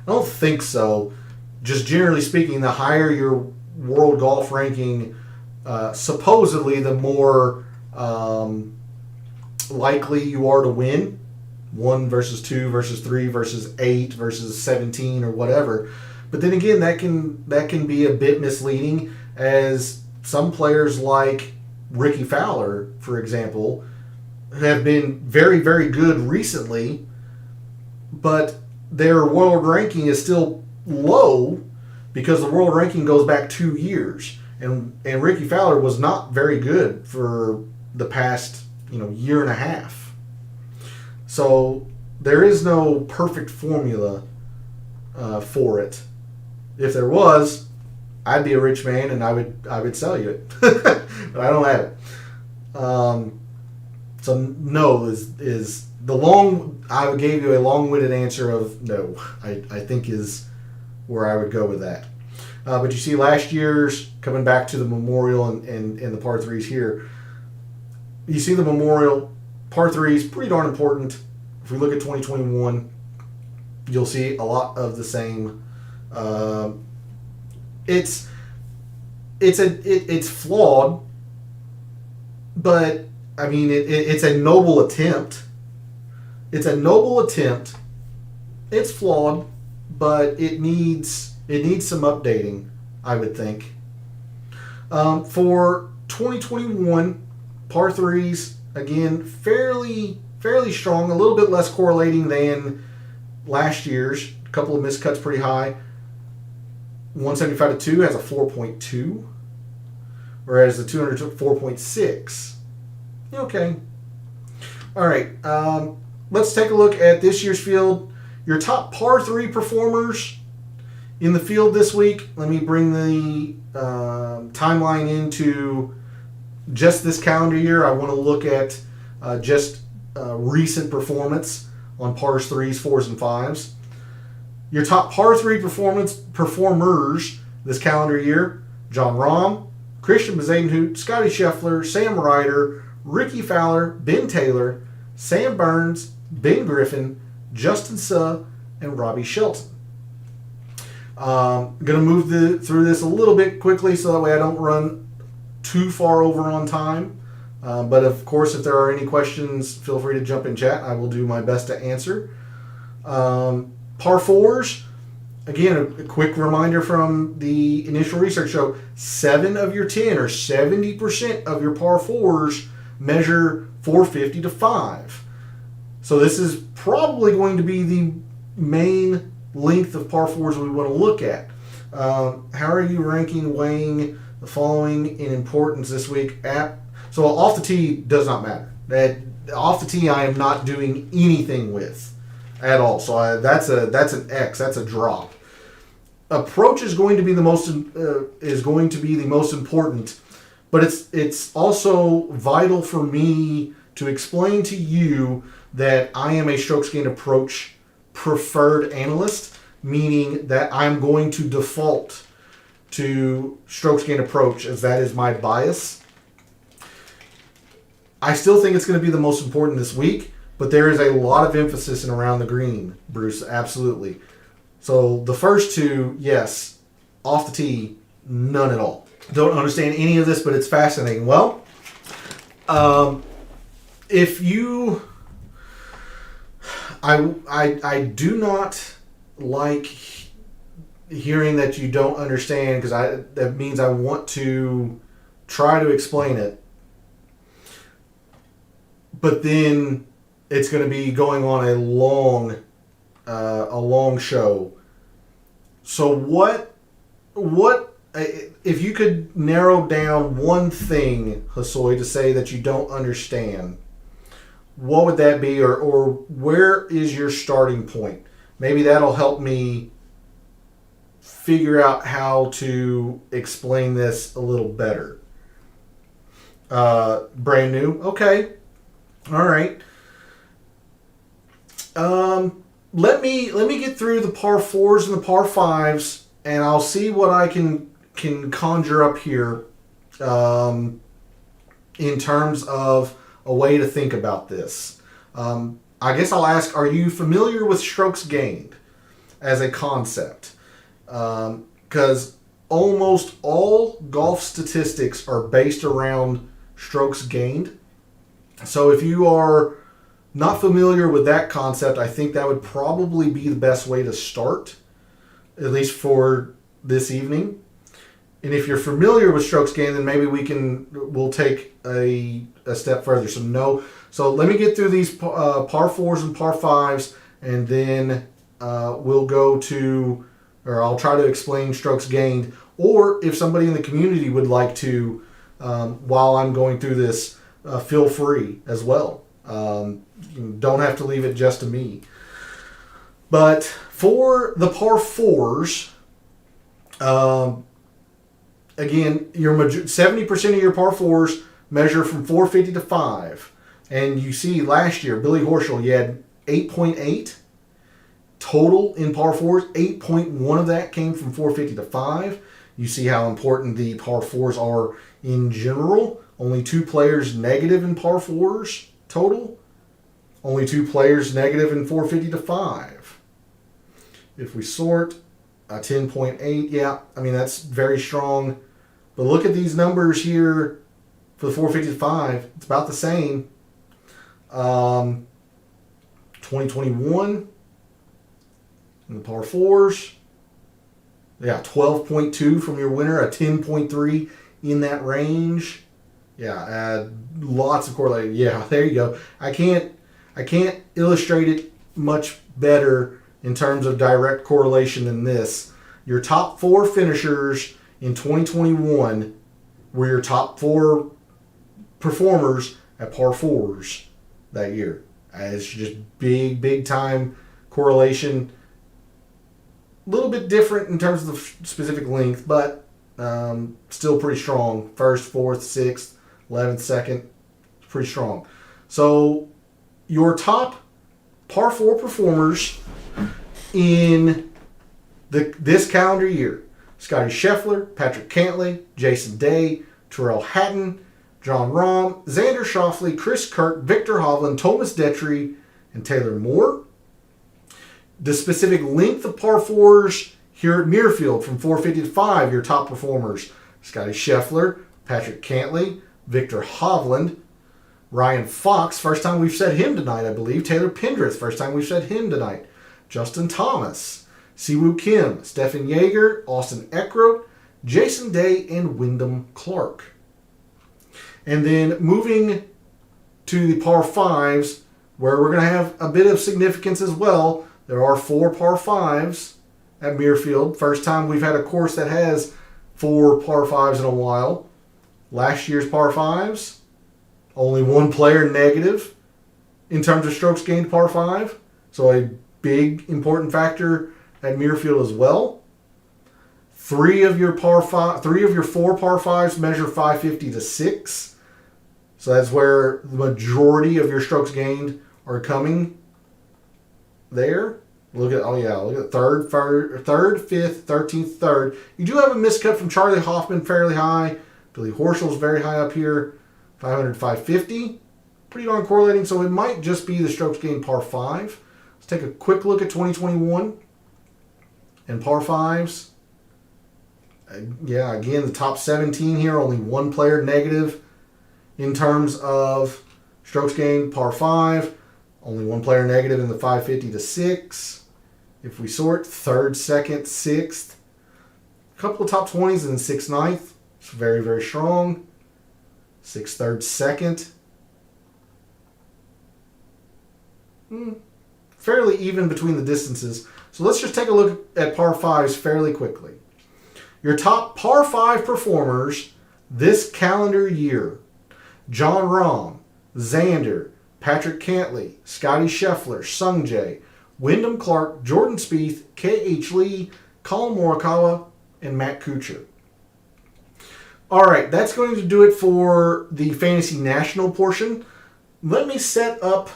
I don't think so. Just generally speaking, the higher your world golf ranking, supposedly the more likely you are to win. 1 versus 2 versus 3 versus 8 versus 17 or whatever. But then again, that can be a bit misleading, as some players like Ricky Fowler, for example, have been very, very good recently, but their world ranking is still low because the world ranking goes back 2 years. And Ricky Fowler was not very good for the past year and a half. So there is no perfect formula for it. If there was, I'd be a rich man and I would sell you it, but I don't have it. So no is the long. I gave you a long-winded answer of no. I think is where I would go with that. But you see, last year's, coming back to the Memorial and the par threes here, you see the Memorial par threes pretty darn important. If we look at 2021, you'll see a lot of the same. It's flawed, but I mean it's a noble attempt. It's a noble attempt. It's flawed, but it needs some updating, I would think. For 2021, par threes, again, fairly strong, a little bit less correlating than last year's. A couple of missed cuts pretty high. 175-2 has a 4.2, whereas the 200 took 4.6. Okay. All right. Let's take a look at this year's field. Your top par 3 performers in the field this week. Let me bring the timeline into just this calendar year. I want to look at just recent performance on pars 3s, 4s, and 5s. Your top par 3 performers this calendar year: John Rahm, Christian Bezuidenhout, Scotty Scheffler, Sam Ryder, Ricky Fowler, Ben Taylor, Sam Burns, Ben Griffin, Justin Suh, and Robbie Shelton. I'm going to move through this a little bit quickly so that way I don't run too far over on time. But of course, if there are any questions, feel free to jump in chat. I will do my best to answer. Par 4s, again, a quick reminder from the initial research show, 7 of your 10 or 70% of your par 4s measure 450 to 5. So this is probably going to be the main length of par 4s we want to look at. How are you weighing the following in importance this week? So off the tee does not matter. Off the tee I am not doing anything with at all. So that's an X. That's a drop. Approach is going to be the most important, but it's also vital for me to explain to you that I am a strokes gained approach preferred analyst, meaning that I'm going to default to strokes gained approach as that is my bias. I still think it's going to be the most important this week, but there is a lot of emphasis in around the green, Bruce, absolutely. So the first two, yes. Off the tee, none at all. Don't understand any of this, but it's fascinating. Well, if you... I do not like hearing that you don't understand, because that means I want to try to explain it. But then it's going to be going on a long show. So what if you could narrow down one thing, Hosoi, to say that you don't understand, what would that be, or where is your starting point? Maybe that'll help me figure out how to explain this a little better. Brand new? Okay. All right. Let me get through the par 4s and the par 5s, and I'll see what I can conjure up here in terms of a way to think about this. I guess I'll ask, are you familiar with strokes gained as a concept? Because almost all golf statistics are based around strokes gained. So if you are not familiar with that concept, I think that would probably be the best way to start, at least for this evening. And if you're familiar with strokes gained, then maybe we'll take a step further. So let me get through these par 4s and par 5s, and then we'll go to, or I'll try to explain strokes gained. Or if somebody in the community would like to, while I'm going through this, feel free as well. You don't have to leave it just to me. But for the par 4s, again, 70% of your par 4s measure from 450 to 5. And you see last year, Billy Horschel, you had 8.8 total in par 4s. 8.1 of that came from 450 to 5. You see how important the par 4s are in general. Only 2 players negative in par 4s total. Only 2 players negative in 450 to 5. If we sort, 10.8, yeah, I mean, that's very strong. But look at these numbers here for the 450 to 5. It's about the same. 2021 in the par 4s. Yeah, 12.2 from your winner, a 10.3 in that range. Yeah, lots of correlation. Yeah, there you go. I can't illustrate it much better in terms of direct correlation than this. Your top 4 finishers in 2021 were your top 4 performers at par 4s that year. It's just big time correlation. A little bit different in terms of the specific length, but still pretty strong. First, 4th, 6th, 11th, 2nd, pretty strong. So your top par 4 performers in this calendar year: Scotty Scheffler, Patrick Cantlay, Jason Day, Tyrrell Hatton, John Rahm, Xander Schauffele, Chris Kirk, Victor Hovland, Thomas Detry, and Taylor Moore. The specific length of par 4s here at Muirfield from 450 to 5, your top performers: Scotty Scheffler, Patrick Cantlay, Victor Hovland, Ryan Fox, first time we've said him tonight, I believe. Taylor Pendrith, first time we've said him tonight. Justin Thomas, Siwoo Kim, Stephen Yeager, Austin Eckroat, Jason Day, and Wyndham Clark. And then moving to the par 5s, where we're going to have a bit of significance as well. There are 4 par 5s at Muirfield. First time we've had a course that has 4 par 5s in a while. Last year's par 5s, only 1 player negative in terms of strokes gained par 5. So a big important factor at Muirfield as well. 3 of your 4 par 5s measure 550 to 6. So that's where the majority of your strokes gained are coming there. Look at third, 5th, 13th, 3rd. You do have a miscut from Charlie Hoffman fairly high. Billy Horschel's very high up here. 500, 550. Pretty darn correlating. So it might just be the strokes gained par 5. Let's take a quick look at 2021 and par 5s. Yeah, again, the top 17 here, only 1 player negative in terms of strokes gained par 5. Only 1 player negative in the 550 to 6. If we sort 3rd, 2nd, 6th, a couple of top 20s in 6th, 9th. It's very, very strong. 6th, 3rd, 2nd. Fairly even between the distances. So let's just take a look at par 5s fairly quickly. Your top par 5 performers this calendar year: John Rahm, Xander, Patrick Cantley, Scotty Scheffler, Sung Jae, Wyndham Clark, Jordan Spieth, K.H. Lee, Colin Morikawa, and Matt Kuchar. All right, that's going to do it for the Fantasy National portion. Let me set up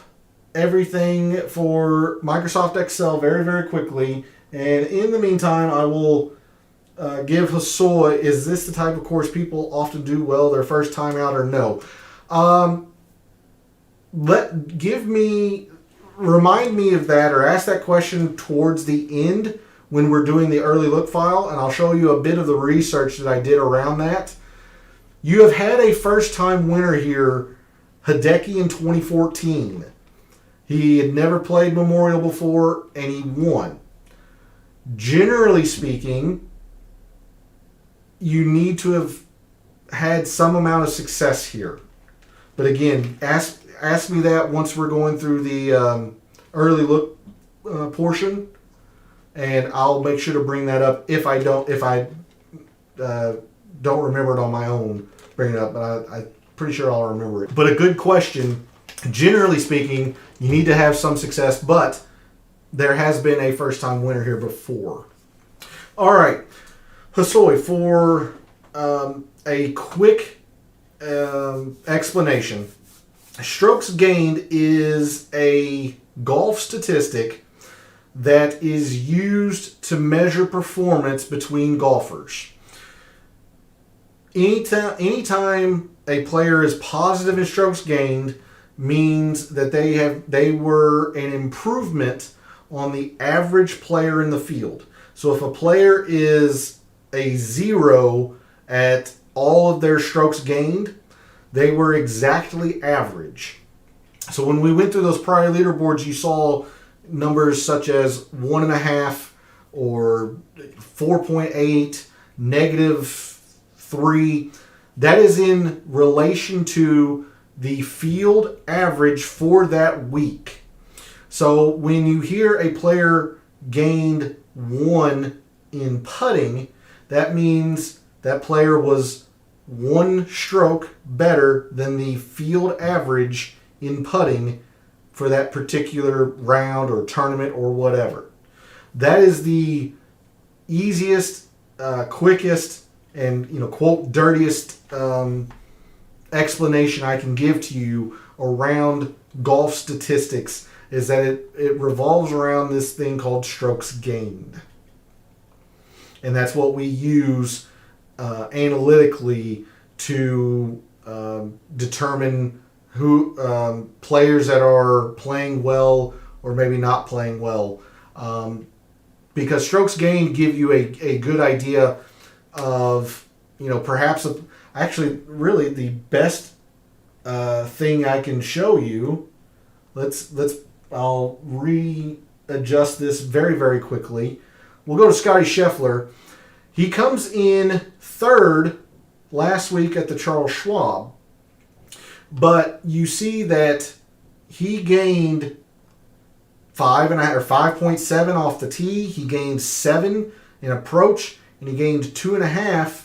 everything for Microsoft Excel very, very quickly. And in the meantime, I will give Hosoi, is this the type of course people often do well their first time out or no? Remind me of that, or ask that question towards the end when we're doing the early look file, and I'll show you a bit of the research that I did around that. You have had a first-time winner here, Hideki, in 2014. He had never played Memorial before, and he won. Generally speaking, you need to have had some amount of success here. But again, ask me that once we're going through the early look portion, and I'll make sure to bring that up if I don't remember it on my own. Bring it up, but I'm pretty sure I'll remember it. But a good question. Generally speaking, you need to have some success, but there has been a first-time winner here before. All right, Hosoi, for a quick explanation. Strokes gained is a golf statistic that is used to measure performance between golfers. Anytime a player is positive in strokes gained means that they were an improvement on the average player in the field. So if a player is a 0 at all of their strokes gained, they were exactly average. So when we went through those prior leaderboards, you saw numbers such as 1.5 or 4.8, -3. That is in relation to the field average for that week. So when you hear a player gained 1 in putting, that means that player was 1 stroke better than the field average in putting for that particular round or tournament or whatever. That is the easiest, quickest, and quote dirtiest explanation I can give to you around golf statistics, is that it revolves around this thing called strokes gained. And that's what we use analytically to determine who players that are playing well or maybe not playing well. Because strokes gained give you a good idea of, perhaps actually really the best thing I can show you. I'll readjust this very, very quickly. we'll go to Scotty Scheffler. He comes in third last week at the Charles Schwab. But you see that he gained 5.7 off the tee. He gained 7 in approach, and he gained 2.5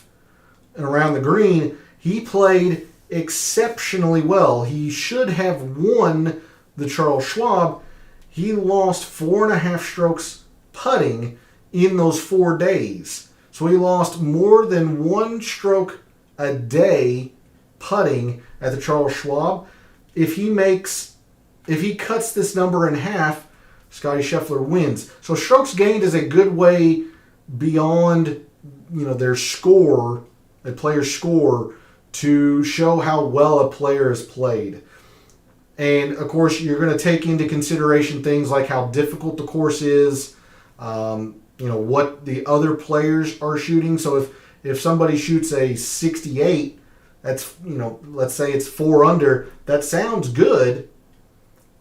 around the green. He played exceptionally well. He should have won the Charles Schwab. He lost 4.5 strokes putting in those 4 days. So he lost more than 1 stroke a day putting at the Charles Schwab. If he cuts this number in half, Scotty Scheffler wins. So strokes gained is a good way beyond, their score, a player's score, to show how well a player has played. And of course, you're going to take into consideration things like how difficult the course is, what the other players are shooting. So if somebody shoots a 68, that's, let's say it's 4 under, that sounds good.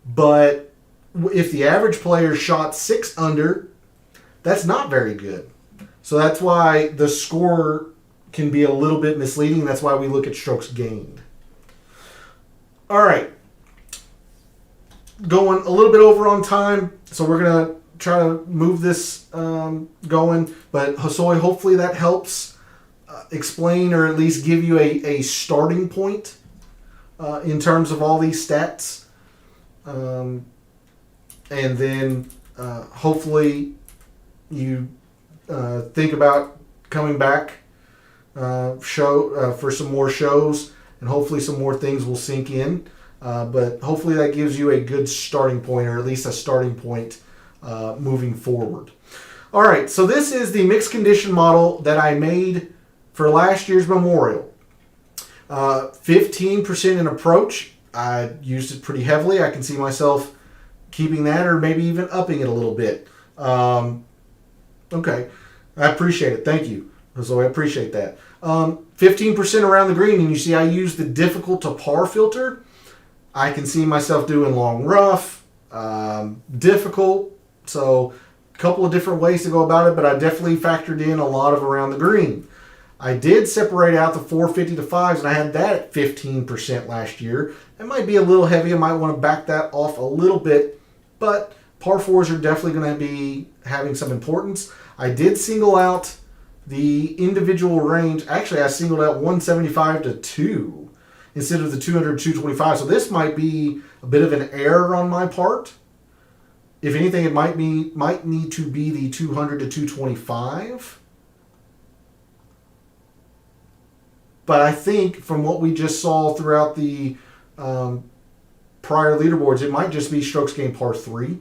But if the average player shot 6 under, that's not very good. So that's why the score can be a little bit misleading. That's why we look at strokes gained. All right. Going a little bit over on time, so we're going to try to move this going. But Hosoi, hopefully that helps explain or at least give you a starting point in terms of all these stats. And then hopefully you think about coming back for some more shows, and hopefully some more things will sink in. But hopefully that gives you a good starting point, or at least a starting point moving forward. All right, so this is the mixed condition model that I made for last year's Memorial. 15% in approach. I used it pretty heavily. I can see myself keeping that, or maybe even upping it a little bit. Okay, I appreciate it. Thank you. So I appreciate that. 15% around the green, and you see I use the difficult to par filter. I can see myself doing long rough, difficult. So a couple of different ways to go about it, but I definitely factored in a lot of around the green. I did separate out the 450 to 5s, and I had that at 15% last year. That might be a little heavy. I might want to back that off a little bit, but par 4s are definitely going to be having some importance. I did single out the individual range. Actually, I singled out 175 to 2 instead of the 200 to 225. So this might be a bit of an error on my part. If anything, it might need to be the 200 to 225. But I think from what we just saw throughout the prior leaderboards, it might just be strokes gained par 3.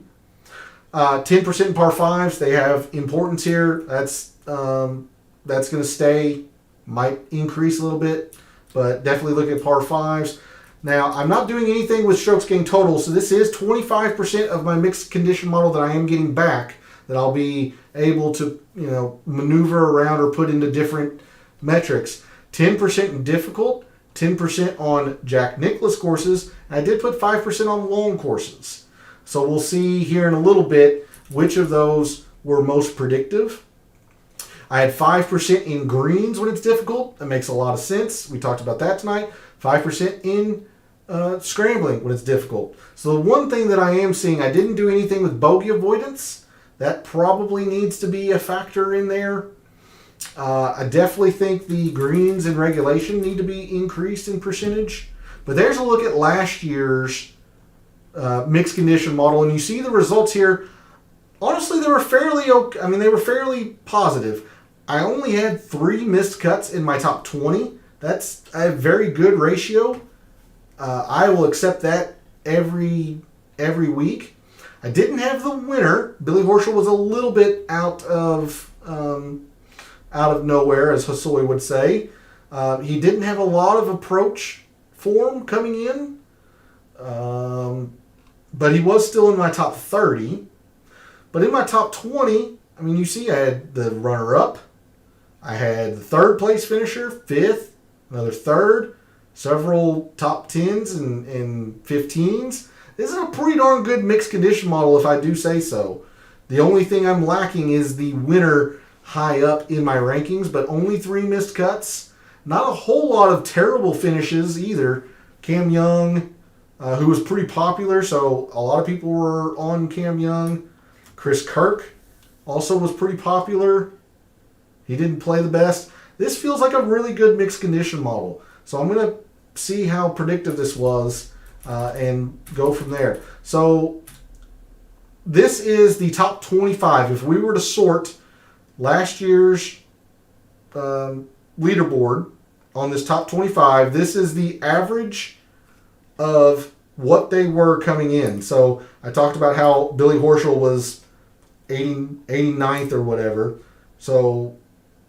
10% in par 5s, they have importance here. That's going to stay, might increase a little bit, but definitely look at par 5s. Now, I'm not doing anything with strokes gained total, so this is 25% of my mixed condition model that I am getting back, that I'll be able to maneuver around or put into different metrics. 10% in difficult, 10% on Jack Nicklaus courses, and I did put 5% on long courses. So we'll see here in a little bit which of those were most predictive. I had 5% in greens when it's difficult. That makes a lot of sense. We talked about that tonight. 5% in scrambling when it's difficult. So the one thing that I am seeing, I didn't do anything with bogey avoidance. That probably needs to be a factor in there. I definitely think the greens in regulation need to be increased in percentage. But there's a look at last year's mixed condition model, and you see the results here. Honestly, they were fairly okay. They were fairly positive. I only had 3 missed cuts in my top 20. That's a very good ratio. I will accept that every week. I didn't have the winner. Billy Horschel was a little bit out of nowhere, as Hosoi would say. He didn't have a lot of approach form coming in, but he was still in my top 30. But in my top 20, you see I had the runner-up. I had the 3rd place finisher, 5th, another 3rd, several top 10s and 15s. This is a pretty darn good mixed condition model, if I do say so. The only thing I'm lacking is the winner high up in my rankings, but only 3 missed cuts. Not a whole lot of terrible finishes either. Cam Young, who was pretty popular, so a lot of people were on Cam Young. Chris Kirk also was pretty popular. He didn't play the best. This feels like a really good mixed condition model. So I'm going to see how predictive this was and go from there. So this is the top 25. If we were to sort last year's leaderboard on this top 25, this is the average of what they were coming in. So I talked about how Billy Horschel was 89th or whatever. So,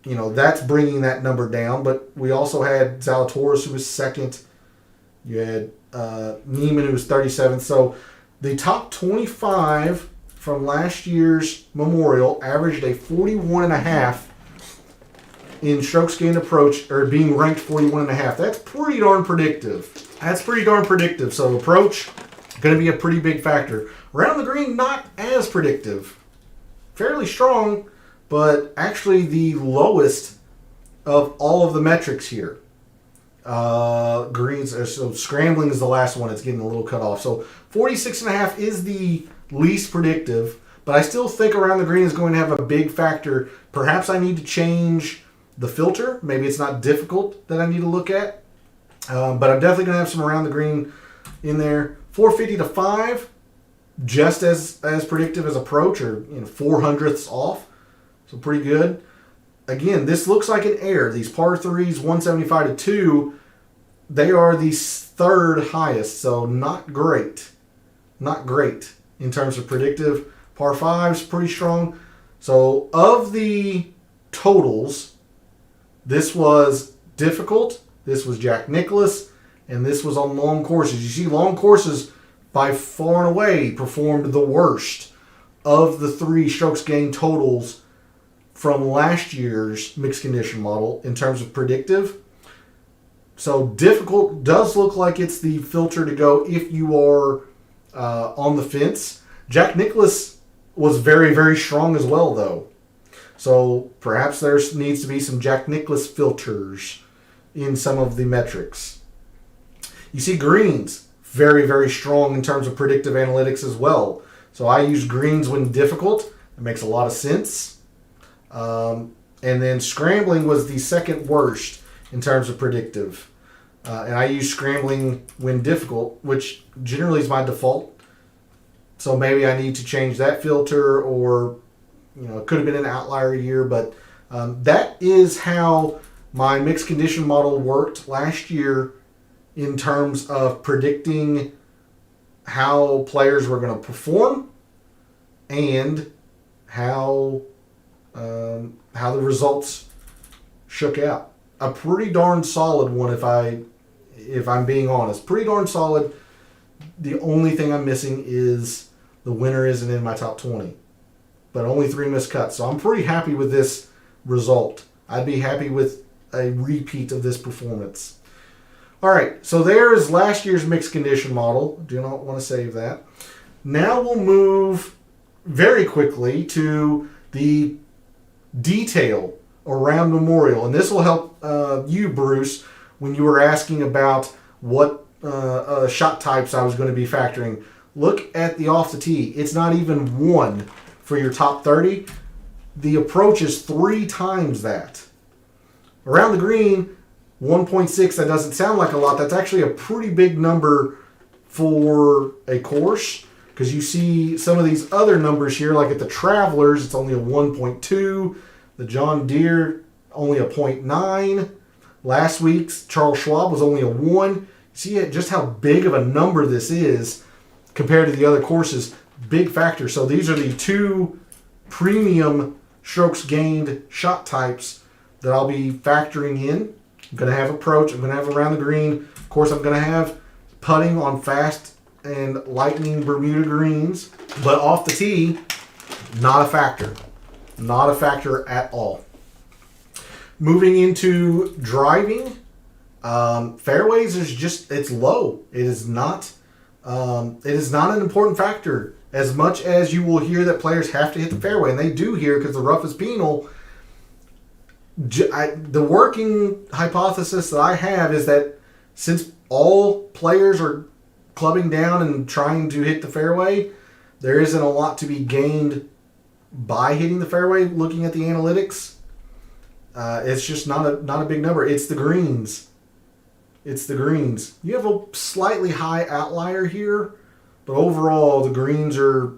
you know, that's bringing that number down. But we also had Zalatoris, who was second. You had Neiman, who was 37th. So the top 25 from last year's Memorial averaged a 41.5 in strokes gained approach, or being ranked 41.5. That's pretty darn predictive. So approach, going to be a pretty big factor. Around the green, not as predictive. Fairly strong, but actually the lowest of all of the metrics here. Greens, so scrambling is the last one. It's getting a little cut off. So 46.5 is the least predictive, but I still think around the green is going to have a big factor. Perhaps I need to change the filter. Maybe it's not difficult that I need to look at, but I'm definitely going to have some around the green in there. 450 to 5, just as predictive as approach, or 400ths off, so pretty good. Again, this looks like an error. These par 3s, 175 to 2, they are the third highest, so not great. Not great in terms of predictive. Par 5s, pretty strong. So of the totals, this was difficult, this was Jack Nicklaus, and this was on long courses. You see, long courses by far and away performed the worst of the 3 strokes gained totals from last year's mixed condition model in terms of predictive. So difficult does look like it's the filter to go if you are on the fence. Jack Nicklaus was very, very strong as well, though. So perhaps there needs to be some Jack Nicklaus filters in some of the metrics. You see greens, very, very strong in terms of predictive analytics as well. So I use greens when difficult. It makes a lot of sense. And then scrambling was the second worst in terms of predictive. And I use scrambling when difficult, which generally is my default. So maybe I need to change that filter, or it could have been an outlier year, but that is how my mixed condition model worked last year in terms of predicting how players were going to perform and how the results shook out. A pretty darn solid one, if I'm being honest. Pretty darn solid. The only thing I'm missing is the winner isn't in my top 20. But only 3 missed cuts. So I'm pretty happy with this result. I'd be happy with a repeat of this performance. All right, so there's last year's mixed condition model. Do not want to save that. Now we'll move very quickly to the detail around Memorial. And this will help you, Bruce, when you were asking about what shot types I was going to be factoring. Look at the off the tee. It's not even 1 for your top 30. The approach is 3 times that. Around the green, 1.6, that doesn't sound like a lot. That's actually a pretty big number for a course, because you see some of these other numbers here, like at the Travelers, it's only a 1.2. The John Deere, only a 0.9. Last week's Charles Schwab was only a 1. See just how big of a number this is compared to the other courses. Big factor. So these are the 2 premium strokes gained shot types that I'll be factoring in. I'm going to have approach. I'm going to have around the green. Of course, I'm going to have putting on fast and lightning Bermuda greens. But off the tee, not a factor. Not a factor at all. Moving into driving, fairways is just, it's low. It is not an important factor as much as you will hear that players have to hit the fairway, and they do here because the rough is penal, the working hypothesis that I have is that since all players are clubbing down and trying to hit the fairway, there isn't a lot to be gained by hitting the fairway looking at the analytics. It's just not a big number. It's the greens. It's the greens. You have a slightly high outlier here, but overall the greens are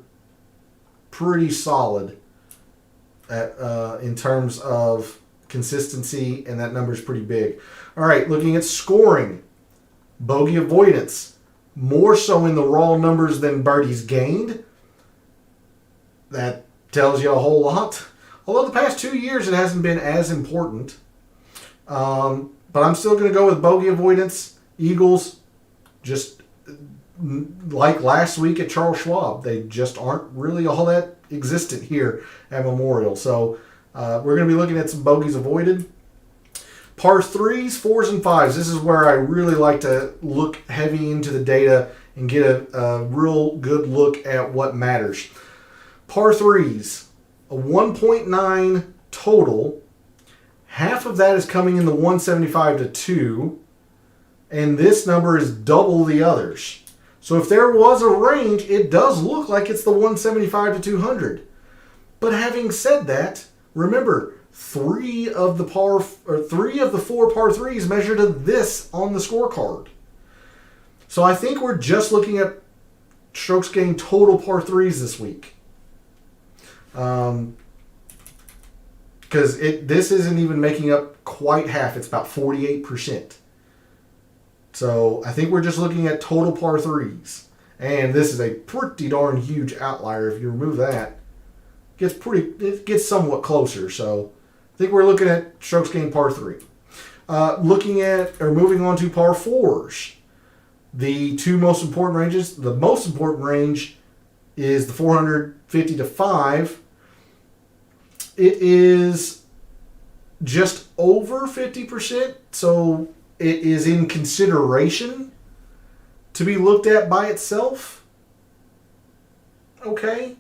pretty solid in terms of consistency, and that number is pretty big. All right, looking at scoring, bogey avoidance, more so in the raw numbers than birdies gained. That tells you a whole lot. Although the past 2 years it hasn't been as important. But I'm still going to go with bogey avoidance. Eagles, just like last week at Charles Schwab, they just aren't really all that existent here at Memorial. So we're going to be looking at some bogeys avoided. Par 3s, 4s, and 5s. This is where I really like to look heavy into the data and get a real good look at what matters. Par 3s, a 1.9 total. Half of that is coming in the 175 to 2, and this number is double the others. So if there was a range, it does look like it's the 175 to 200. But having said that, remember, three of the 4 par 3s measure to this on the scorecard. So I think we're just looking at strokes gained total par 3s this week. Because this isn't even making up quite half. It's about 48%. So I think we're just looking at total par 3s. And this is a pretty darn huge outlier. If you remove that, it gets somewhat closer. So I think we're looking at strokes gained par 3. Moving on to par 4s. The two most important ranges. The most important range is the 450 to 5. It is just over 50%, so it is in consideration to be looked at by itself. Okay.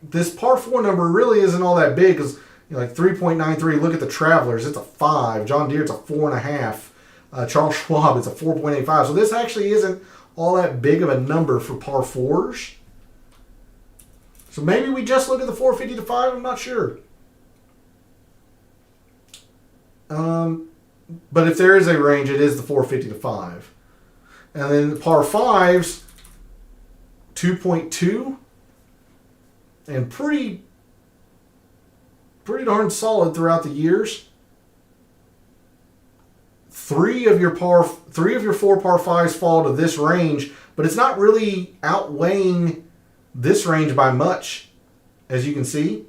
This par 4 number really isn't all that big because, like 3.93, look at the Travelers, it's a 5. John Deere, it's a 4.5. Charles Schwab, it's a 4.85. So this actually isn't all that big of a number for par 4s. So maybe we just look at the 450 to 5. I'm not sure. But if there is a range, it is the 450 to 5. And then the par 5s, 2.2. And pretty darn solid throughout the years. Three of your 4 par 5s fall to this range, but it's not really outweighing this range by much, as you can see.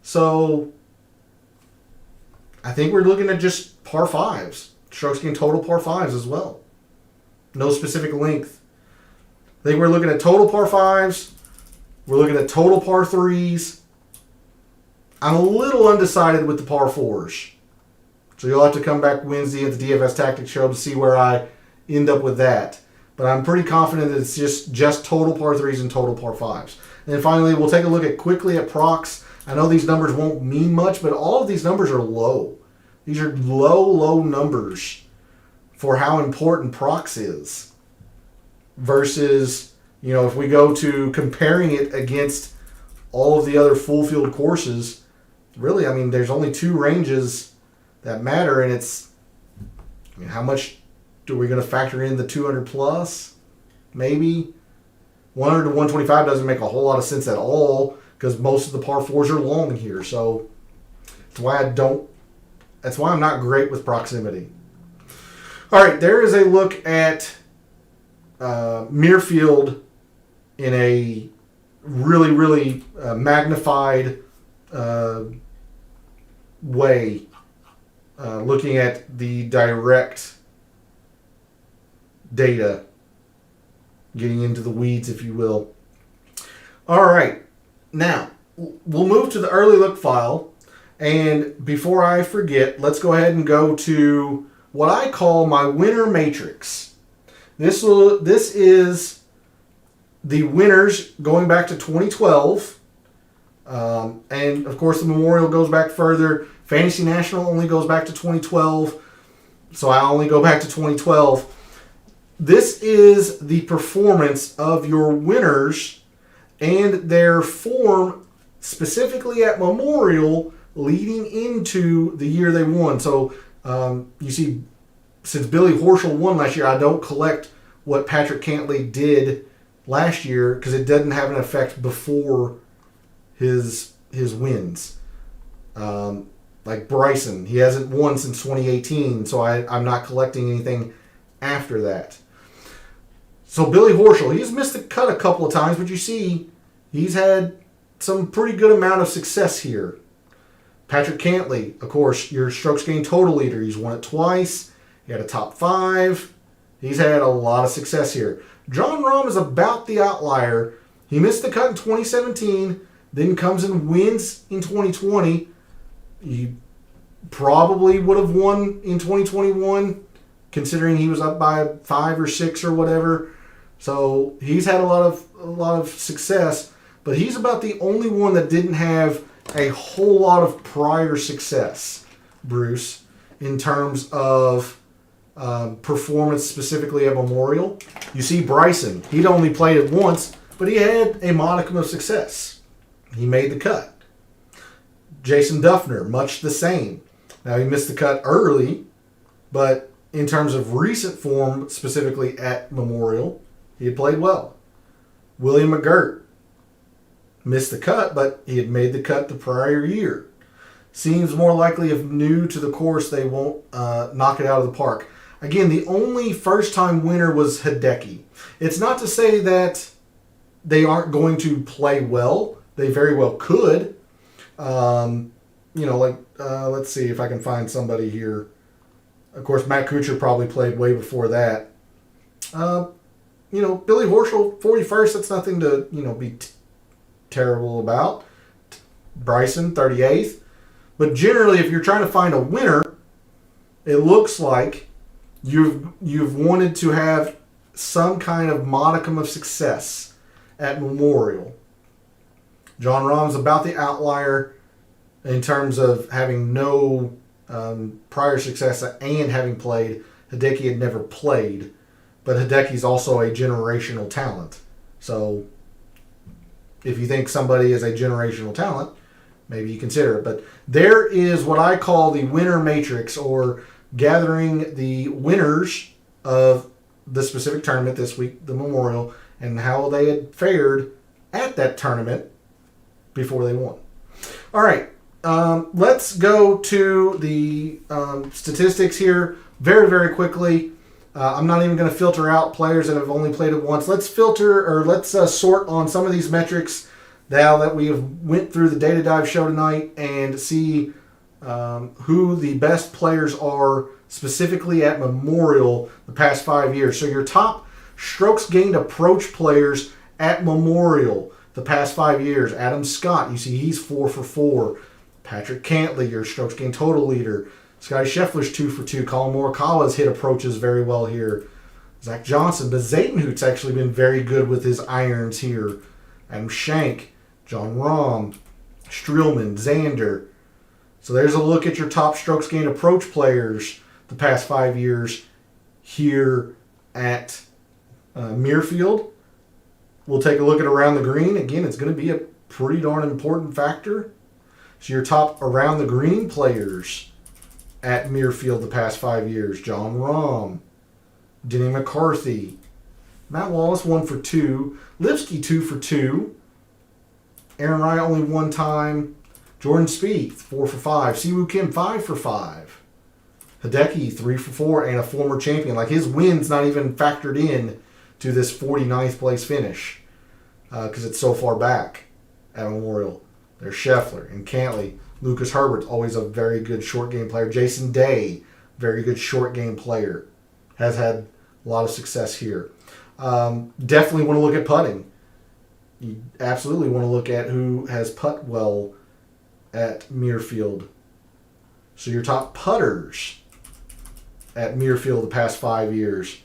So I think we're looking at just par 5s. Strokes gained total par 5s as well. No specific length. I think we're looking at total par 5s. We're looking at total par 3s. I'm a little undecided with the par 4s. So you'll have to come back Wednesday at the DFS Tactics show to see where I end up with that. But I'm pretty confident that it's just total par 3s and total par 5s. And then finally, we'll take a look quickly at procs. I know these numbers won't mean much, but all of these numbers are low. These are low numbers for how important procs is. Versus, if we go to comparing it against all of the other full field courses, really, there's only two ranges that matter, and it's, how much are we going to factor in the 200 plus? Maybe. 100 to 125 doesn't make a whole lot of sense at all because most of the par 4s are long here. So that's why I'm not great with proximity. All right, there is a look at Muirfield in a really magnified way, looking at the direct data, getting into the weeds, if you will. All right, now we'll move to the early look file, and before I forget, let's go ahead and go to what I call my winner matrix. This is the winners going back to 2012. And, of course, the Memorial goes back further. Fantasy National only goes back to 2012. So I only go back to 2012. This is the performance of your winners and their form specifically at Memorial leading into the year they won. So you see, since Billy Horschel won last year, I don't collect what Patrick Cantlay did last year because it doesn't have an effect before his wins. Like Bryson, he hasn't won since 2018, so I'm not collecting anything after that. So Billy Horschel, he's missed the cut a couple of times, but you see he's had some pretty good amount of success here. Patrick Cantlay, of course, your strokes gained total leader. He's won it twice. He had a top 5. He's had a lot of success here. Jon Rahm is about the outlier. He missed the cut in 2017, then comes and wins in 2020. He probably would have won in 2021, considering he was up by 5 or 6 or whatever. So he's had a lot of success, but he's about the only one that didn't have a whole lot of prior success, Bruce, in terms of performance specifically at Memorial. You see Bryson, he'd only played it once, but he had a modicum of success. He made the cut. Jason Duffner, much the same. Now he missed the cut early, but in terms of recent form, specifically at Memorial, he had played well. William McGirt missed the cut, but he had made the cut the prior year. Seems more likely if new to the course, they won't knock it out of the park. Again, the only first-time winner was Hideki. It's not to say that they aren't going to play well. They very well could. Let's see if I can find somebody here. Of course, Matt Kuchar probably played way before that. Billy Horschel, 41st, that's nothing to, be terrible about. Bryson, 38th. But generally, if you're trying to find a winner, it looks like you've wanted to have some kind of modicum of success at Memorial. Jon Rahm's about the outlier in terms of having no prior success and having played. Hideki had never played, but Hideki's also a generational talent. So if you think somebody is a generational talent, maybe you consider it. But there is what I call the winner matrix, or gathering the winners of the specific tournament this week, the Memorial, and how they had fared at that tournament before they won. All right, let's go to the statistics here very, very quickly. I'm not even going to filter out players that have only played it once. Let's sort on some of these metrics now that we have went through the Data Dive show tonight and see who the best players are specifically at Memorial the past 5 years. So your top strokes gained approach players at Memorial the past 5 years. Adam Scott, you see he's 4 for 4. Patrick Cantlay, your strokes gained total leader. Scotty Scheffler's 2 for 2. Colin Morikawa's hit approaches very well here. Zach Johnson, but Zaydenhout's actually been very good with his irons here. Adam Schenk, Jon Rahm, Streelman, Xander. So there's a look at your top strokes gained approach players the past 5 years here at Muirfield. We'll take a look at around the green. Again, it's going to be a pretty darn important factor. So your top around the green players at Muirfield the past 5 years. Jon Rahm, Denny McCarthy, Matt Wallace 1 for 2, Lipsky 2 for 2, Aaron Rai only 1 time, Jordan Spieth 4 for 5, Siwoo Kim 5 for 5, Hideki 3 for 4, and a former champion. Like, his win's not even factored in to this 49th place finish because it's so far back at Memorial. There's Scheffler and Cantlay. Lucas Herbert's always a very good short game player. Jason Day, very good short game player. Has had a lot of success here. Definitely want to look at putting. You absolutely want to look at who has putt well at Muirfield. So your top putters at Muirfield the past 5 years.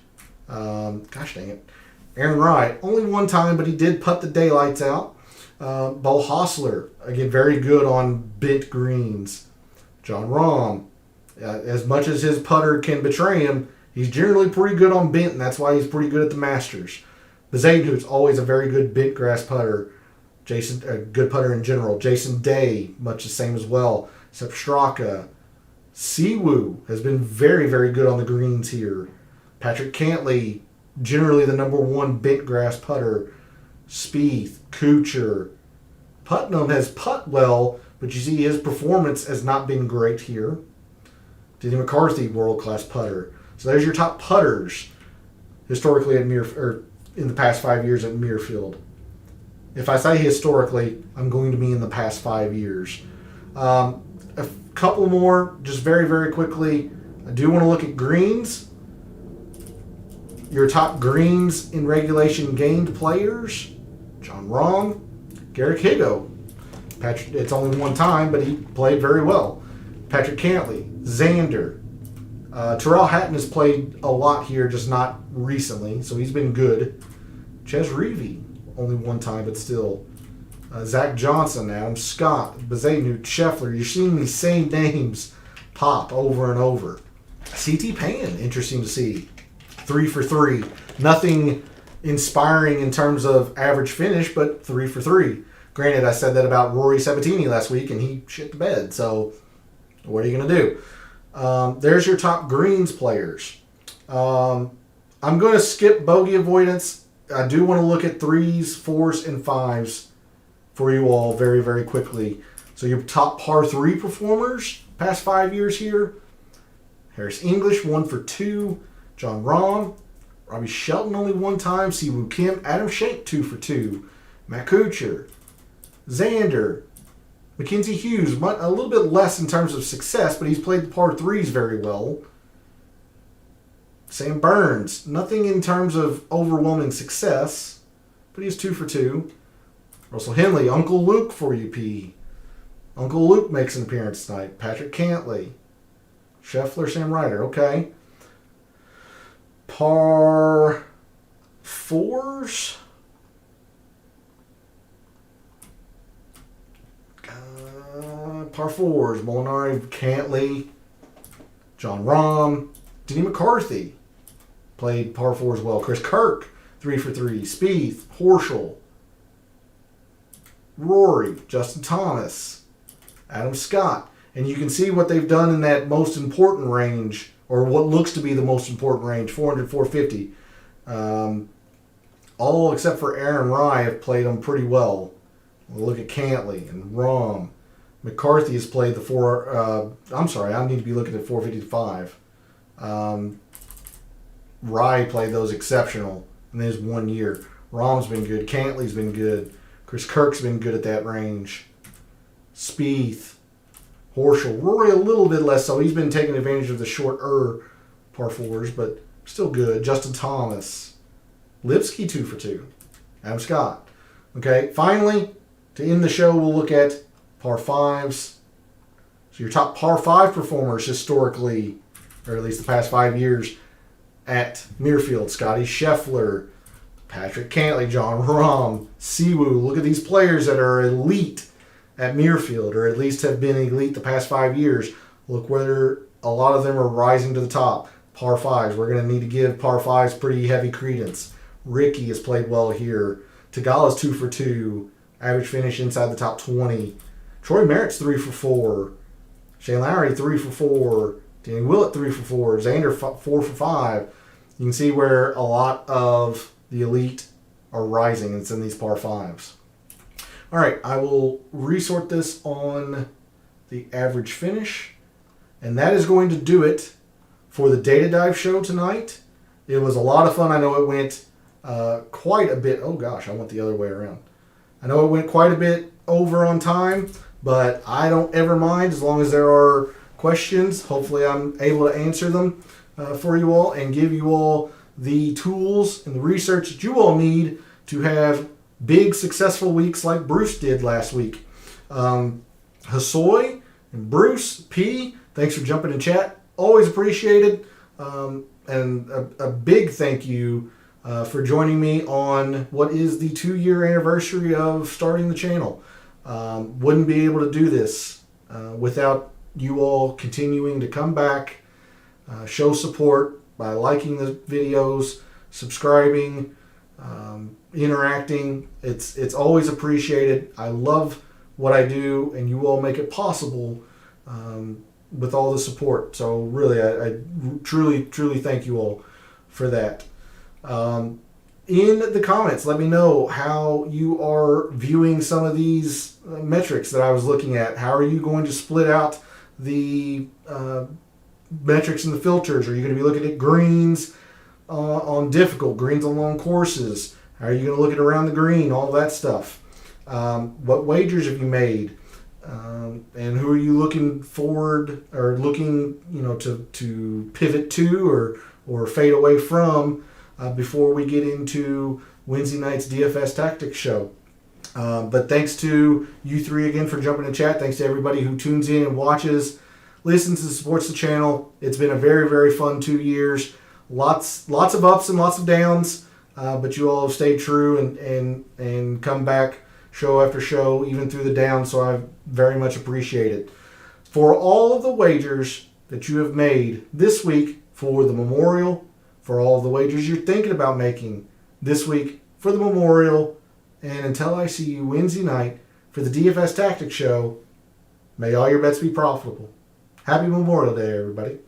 Gosh dang it. Aaron Rai, only one time, but he did putt the daylights out. Bo Hostler, again, very good on bent greens. John Rahm, as much as his putter can betray him, he's generally pretty good on bent, and that's why he's pretty good at the Masters. Bezaidnu's always a very good bent grass putter. Jason, a good putter in general. Jason Day, much the same as well. Sepp Straka. Siwoo has been very, very good on the greens here. Patrick Cantley, generally the number one bent grass putter. Spieth, Kuchar. Putnam has putt well, but you see his performance has not been great here. Denny McCarthy, world-class putter. So there's your top putters historically at in the past 5 years at Muirfield. If I say historically, I'm going to be in the past 5 years. A couple more, just very, very quickly. I do want to look at greens. Your top greens in regulation gained players. John Rahm, Garrick Higgo. Patrick, it's only one time, but he played very well. Patrick Cantley, Xander. Terrell Hatton has played a lot here, just not recently, so he's been good. Ches Reavie, only one time, but still. Zach Johnson, Adam Scott, Bezaidnu, Scheffler. You're seeing these same names pop over and over. CT Pan, interesting to see. 3 for 3. Nothing inspiring in terms of average finish, but 3 for 3. Granted, I said that about Rory Sabatini last week, and he shit the bed. So, what are you going to do? There's your top greens players. I'm going to skip bogey avoidance. I do want to look at 3s, 4s, and 5s for you all very, very quickly. So your top par 3 performers past 5 years here. Harris English, 1 for 2. John Rahm. Robbie Shelton, only one time. Siwoo Kim. Adam Schenk, 2 for 2. Matt Kuchar. Xander. Mackenzie Hughes, a little bit less in terms of success, but he's played the par 3s very well. Sam Burns, nothing in terms of overwhelming success, but he's 2 for 2. Russell Henley, Uncle Luke for you, P. Uncle Luke makes an appearance tonight. Patrick Cantley. Scheffler, Sam Ryder, okay. Par 4s. Par 4s. Molinari, Cantley. John Rahm. Denny McCarthy. Played par 4 as well. Chris Kirk, 3 for 3. Spieth, Horschel. Rory, Justin Thomas. Adam Scott. And you can see what they've done in that most important range, or what looks to be the most important range, 400, 450. All except for Aaron Rai have played them pretty well. We'll look at Cantley and Rahm. McCarthy has played the 4... I need to be looking at 455. Rai played those exceptional in his 1 year. Rahm's been good. Cantley's been good. Chris Kirk's been good at that range. Spieth. Horschel. Rory a little bit less so. He's been taking advantage of the shorter par 4s, but still good. Justin Thomas. Lipsky, 2 for 2. Adam Scott. Okay, finally, to end the show, we'll look at par 5s. So your top par 5 performers historically, or at least the past 5 years, at Muirfield. Scotty Scheffler, Patrick Cantley, John Rahm, Siwoo. Look at these players that are elite at Muirfield, or at least have been elite the past 5 years. Look whether a lot of them are rising to the top. Par 5s. We're going to need to give par 5s pretty heavy credence. Ricky has played well here. Tagala's 2 for 2. Average finish inside the top 20. Troy Merritt's 3 for 4. Shane Lowry 3 for 4. Danny Willett 3 for 4. Xander 4 for 5. You can see where a lot of the elite are rising. It's in these par 5s. All right, I will resort this on the average finish, and that is going to do it for the Data Dive show tonight. It was a lot of fun. I know it went quite a bit. Oh gosh, I went the other way around. I know it went quite a bit over on time, but I don't ever mind as long as there are questions. Hopefully I'm able to answer them for you all and give you all the tools and the research that you all need to have big successful weeks like Bruce did last week. Hasoy and Bruce, P, thanks for jumping in chat. Always appreciated. a big thank you for joining me on what is the 2-year anniversary of starting the channel. Wouldn't be able to do this without you all continuing to come back, show support by liking the videos, subscribing, interacting. It's always appreciated. I love what I do, and you all make it possible with all the support. So really, I truly thank you all for that. In the comments, let me know how you are viewing some of these metrics that I was looking at. How are you going to split out the metrics and the filters? Are you going to be looking at greens on difficult, greens on long courses? How are you going to look at around the green? All that stuff. What wagers have you made? And who are you looking forward or looking, to pivot to or fade away from before we get into Wednesday night's DFS Tactics show? But thanks to you three again for jumping in chat. Thanks to everybody who tunes in and watches, listens and supports the channel. It's been a very, very fun 2 years. Lots of ups and lots of downs, but you all have stayed true and come back show after show, even through the downs, so I very much appreciate it. For all of the wagers that you have made this week for the Memorial, for all of the wagers you're thinking about making this week for the Memorial, and until I see you Wednesday night for the DFS Tactics show, may all your bets be profitable. Happy Memorial Day, everybody.